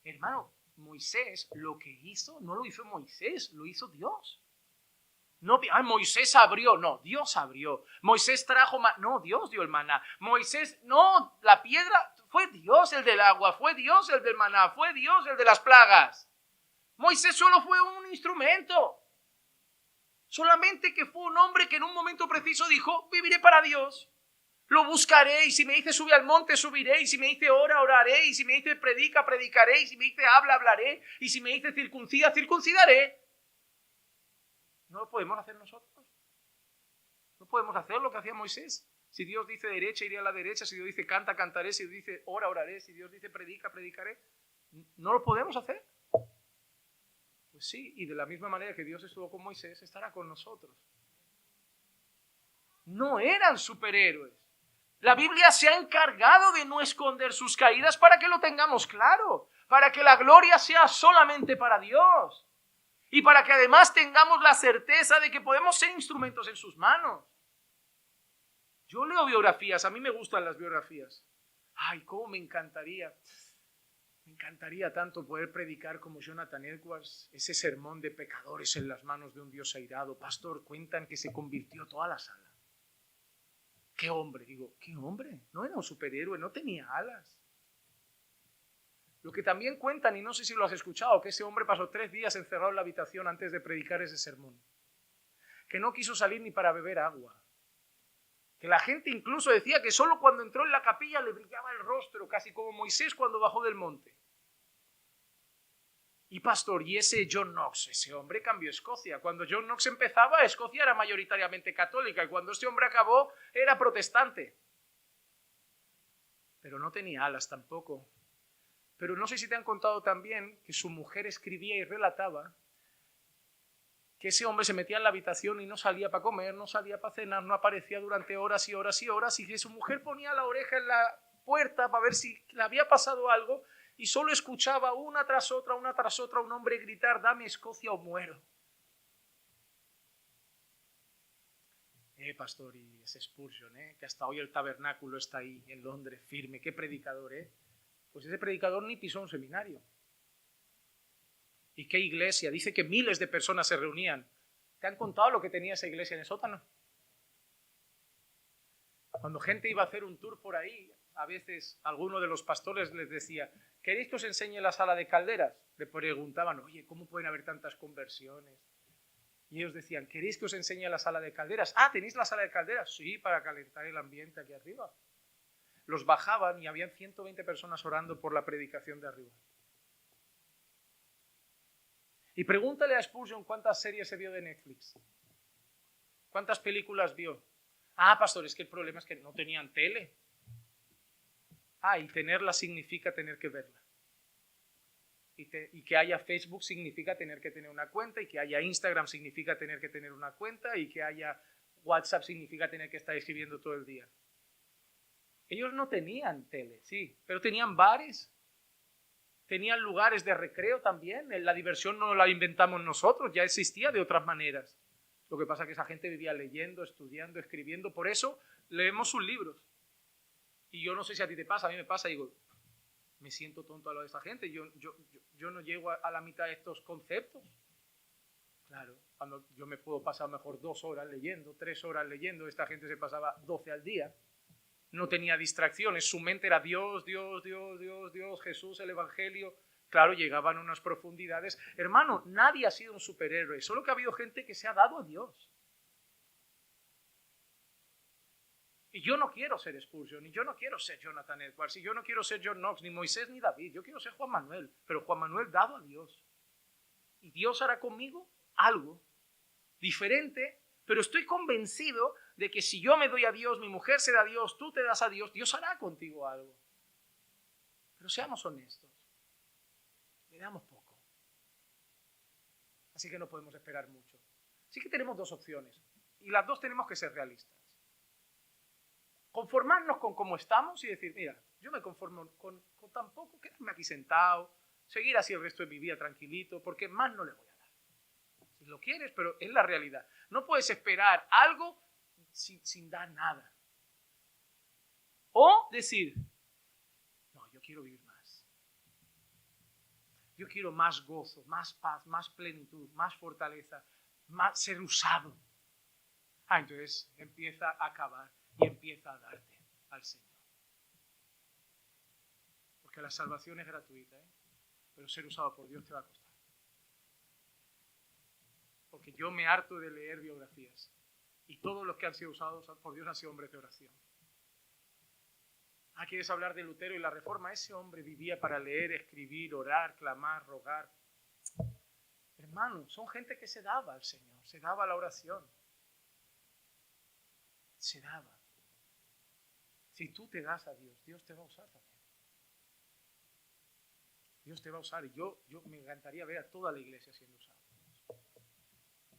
hermano, Moisés lo que hizo, no lo hizo Moisés, lo hizo Dios. No, Moisés abrió, no, Dios abrió. Moisés trajo, no, Dios dio el maná. Moisés, no, la piedra, fue Dios el del agua, fue Dios el del maná, fue Dios el de las plagas. Moisés solo fue un instrumento. Solamente que fue un hombre que en un momento preciso dijo, viviré para Dios. Lo buscaré, y si me dice sube al monte, subiré, y si me dice ora, oraré, y si me dice predica, predicaré, y si me dice habla, hablaré, y si me dice circuncida, circuncidaré. No lo podemos hacer nosotros. No podemos hacer lo que hacía Moisés. Si Dios dice derecha, iré a la derecha. Si Dios dice canta, cantaré. Si Dios dice ora, oraré. Si Dios dice predica, predicaré. ¿No lo podemos hacer? Pues sí, y de la misma manera que Dios estuvo con Moisés, estará con nosotros. No eran superhéroes, La Biblia se ha encargado de no esconder sus caídas para que lo tengamos claro, para que la gloria sea solamente para Dios y para que además tengamos la certeza de que podemos ser instrumentos en sus manos. Yo leo biografías, a mí me gustan las biografías. Ay, cómo me encantaría tanto poder predicar como Jonathan Edwards, ese sermón de pecadores en las manos de un Dios airado. Pastor, cuentan que se convirtió toda la sala. ¿Qué hombre? Digo, ¿qué hombre? No era un superhéroe, no tenía alas. Lo que también cuentan, y no sé si lo has escuchado, que ese hombre pasó 3 días encerrado en la habitación antes de predicar ese sermón. Que no quiso salir ni para beber agua. Que la gente incluso decía que solo cuando entró en la capilla le brillaba el rostro, casi como Moisés cuando bajó del monte. Y pastor, y ese John Knox, ese hombre cambió Escocia. Cuando John Knox empezaba, Escocia era mayoritariamente católica y cuando este hombre acabó, era protestante. Pero no tenía alas tampoco. Pero no sé si te han contado también que su mujer escribía y relataba que ese hombre se metía en la habitación y no salía para comer, no salía para cenar, no aparecía durante horas y horas y horas, y que su mujer ponía la oreja en la puerta para ver si le había pasado algo y solo escuchaba una tras otra, un hombre gritar, dame Escocia o muero. Pastor, y ese Spurgeon, que hasta hoy el tabernáculo está ahí en Londres, firme, qué predicador, Pues ese predicador ni pisó un seminario. ¿Y qué iglesia? Dice que miles de personas se reunían. ¿Te han contado lo que tenía esa iglesia en el sótano? Cuando gente iba a hacer un tour por ahí, a veces alguno de los pastores les decía, ¿queréis que os enseñe la sala de calderas? Le preguntaban, oye, ¿cómo pueden haber tantas conversiones? Y ellos decían, ¿queréis que os enseñe la sala de calderas? Ah, ¿tenéis la sala de calderas? Sí, para calentar el ambiente aquí arriba. Los bajaban y habían 120 personas orando por la predicación de arriba. Y pregúntale a Spurgeon cuántas series se vio de Netflix. ¿Cuántas películas vio? Ah, pastor, es que el problema es que no tenían tele. Ah, y tenerla significa tener que verla. Y que haya Facebook significa tener que tener una cuenta, y que haya Instagram significa tener que tener una cuenta, y que haya WhatsApp significa tener que estar escribiendo todo el día. Ellos no tenían tele, sí, pero tenían bares. Tenían lugares de recreo también. La diversión no la inventamos nosotros, ya existía de otras maneras. Lo que pasa es que esa gente vivía leyendo, estudiando, escribiendo. Por eso leemos sus libros. Y yo no sé si a ti te pasa, a mí me pasa, digo, me siento tonto a lo de esta gente. Yo no llego a la mitad de estos conceptos. Claro, cuando yo me puedo pasar mejor 2 horas leyendo, 3 horas leyendo, esta gente se pasaba 12 al día. No tenía distracciones, su mente era Dios, Dios, Dios, Dios, Dios, Jesús, el Evangelio. Claro, llegaban a unas profundidades. Hermano, nadie ha sido un superhéroe, solo que ha habido gente que se ha dado a Dios. Y yo no quiero ser Spurgeon, y yo no quiero ser Jonathan Edwards, y yo no quiero ser John Knox, ni Moisés, ni David. Yo quiero ser Juan Manuel, pero Juan Manuel dado a Dios. Y Dios hará conmigo algo diferente, pero estoy convencido de que si yo me doy a Dios, mi mujer se da a Dios, tú te das a Dios, Dios hará contigo algo. Pero seamos honestos, le damos poco. Así que no podemos esperar mucho. Así que tenemos 2 opciones, y las 2 tenemos que ser realistas. Conformarnos con cómo estamos y decir, mira, yo me conformo con tan poco, quedarme aquí sentado, seguir así el resto de mi vida tranquilito, porque más no le voy a dar. Si lo quieres, pero es la realidad. No puedes esperar algo sin dar nada. O decir, no, yo quiero vivir más. Yo quiero más gozo, más paz, más plenitud, más fortaleza, más ser usado. Entonces empieza a acabar y empieza a darte al Señor. Porque la salvación es gratuita, pero ser usado por Dios te va a costar. Porque yo me harto de leer biografías y todos los que han sido usados por Dios han sido hombres de oración. ¿Quieres hablar de Lutero y la Reforma? Ese hombre vivía para leer, escribir, orar, clamar, rogar. Hermano, son gente que se daba al Señor, se daba a la oración. Se daba. Si tú te das a Dios, Dios te va a usar también. Dios te va a usar. Y yo me encantaría ver a toda la iglesia siendo usada.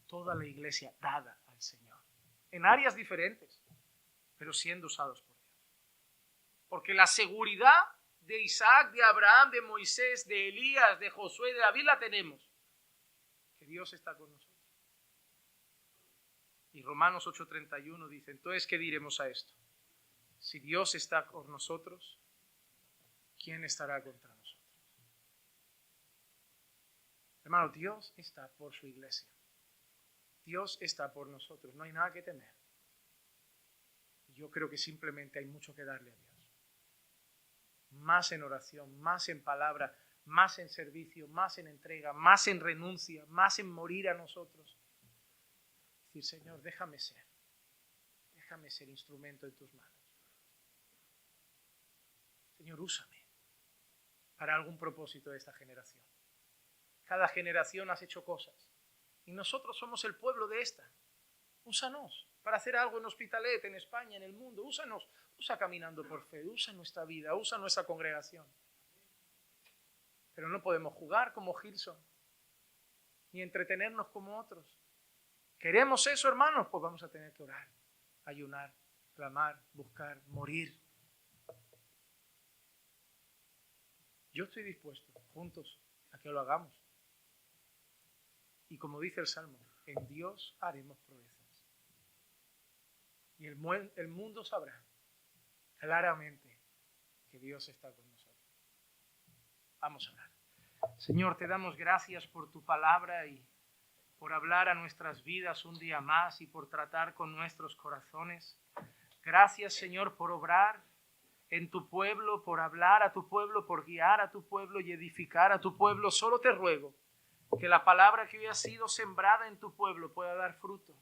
Toda la iglesia dada al Señor. En áreas diferentes, pero siendo usados por Dios. Porque la seguridad de Isaac, de Abraham, de Moisés, de Elías, de Josué, de David la tenemos. Que Dios está con nosotros. Y Romanos 8:31 dice, entonces, ¿qué diremos a esto? Si Dios está con nosotros, ¿quién estará contra nosotros? Hermano, Dios está por su iglesia. Dios está por nosotros. No hay nada que temer. Yo creo que simplemente hay mucho que darle a Dios. Más en oración, más en palabra, más en servicio, más en entrega, más en renuncia, más en morir a nosotros. Decir, Señor, déjame ser instrumento en tus manos. Señor, úsame para algún propósito de esta generación. Cada generación has hecho cosas y nosotros somos el pueblo de esta. Úsanos para hacer algo en Hospitalet, en España, en el mundo. Úsanos, usa Caminando por Fe, usa nuestra vida, usa nuestra congregación. Pero no podemos jugar como Gilson, ni entretenernos como otros. ¿Queremos eso, hermanos? Pues vamos a tener que orar, ayunar, clamar, buscar, morir. Yo estoy dispuesto, juntos, a que lo hagamos. Y como dice el Salmo, en Dios haremos proezas. Y el mundo sabrá claramente que Dios está con nosotros. Vamos a orar. Señor, te damos gracias por tu palabra y por hablar a nuestras vidas un día más y por tratar con nuestros corazones. Gracias, Señor, por obrar en tu pueblo, por hablar a tu pueblo, por guiar a tu pueblo y edificar a tu pueblo. Solo te ruego que la palabra que hoy ha sido sembrada en tu pueblo pueda dar fruto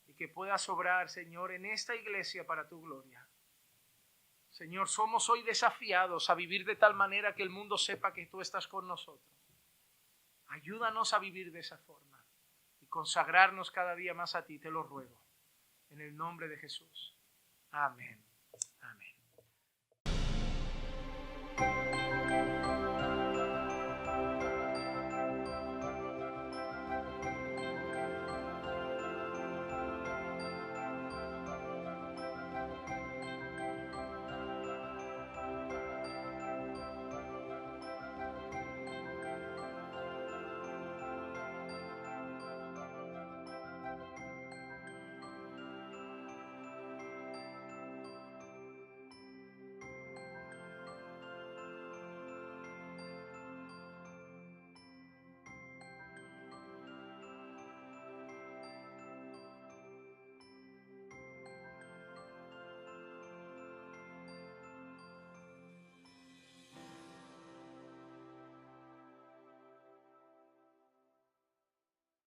y que pueda sobrar, Señor, en esta iglesia para tu gloria. Señor, somos hoy desafiados a vivir de tal manera que el mundo sepa que tú estás con nosotros. Ayúdanos a vivir de esa forma y consagrarnos cada día más a ti, te lo ruego. En el nombre de Jesús. Amén. Amén.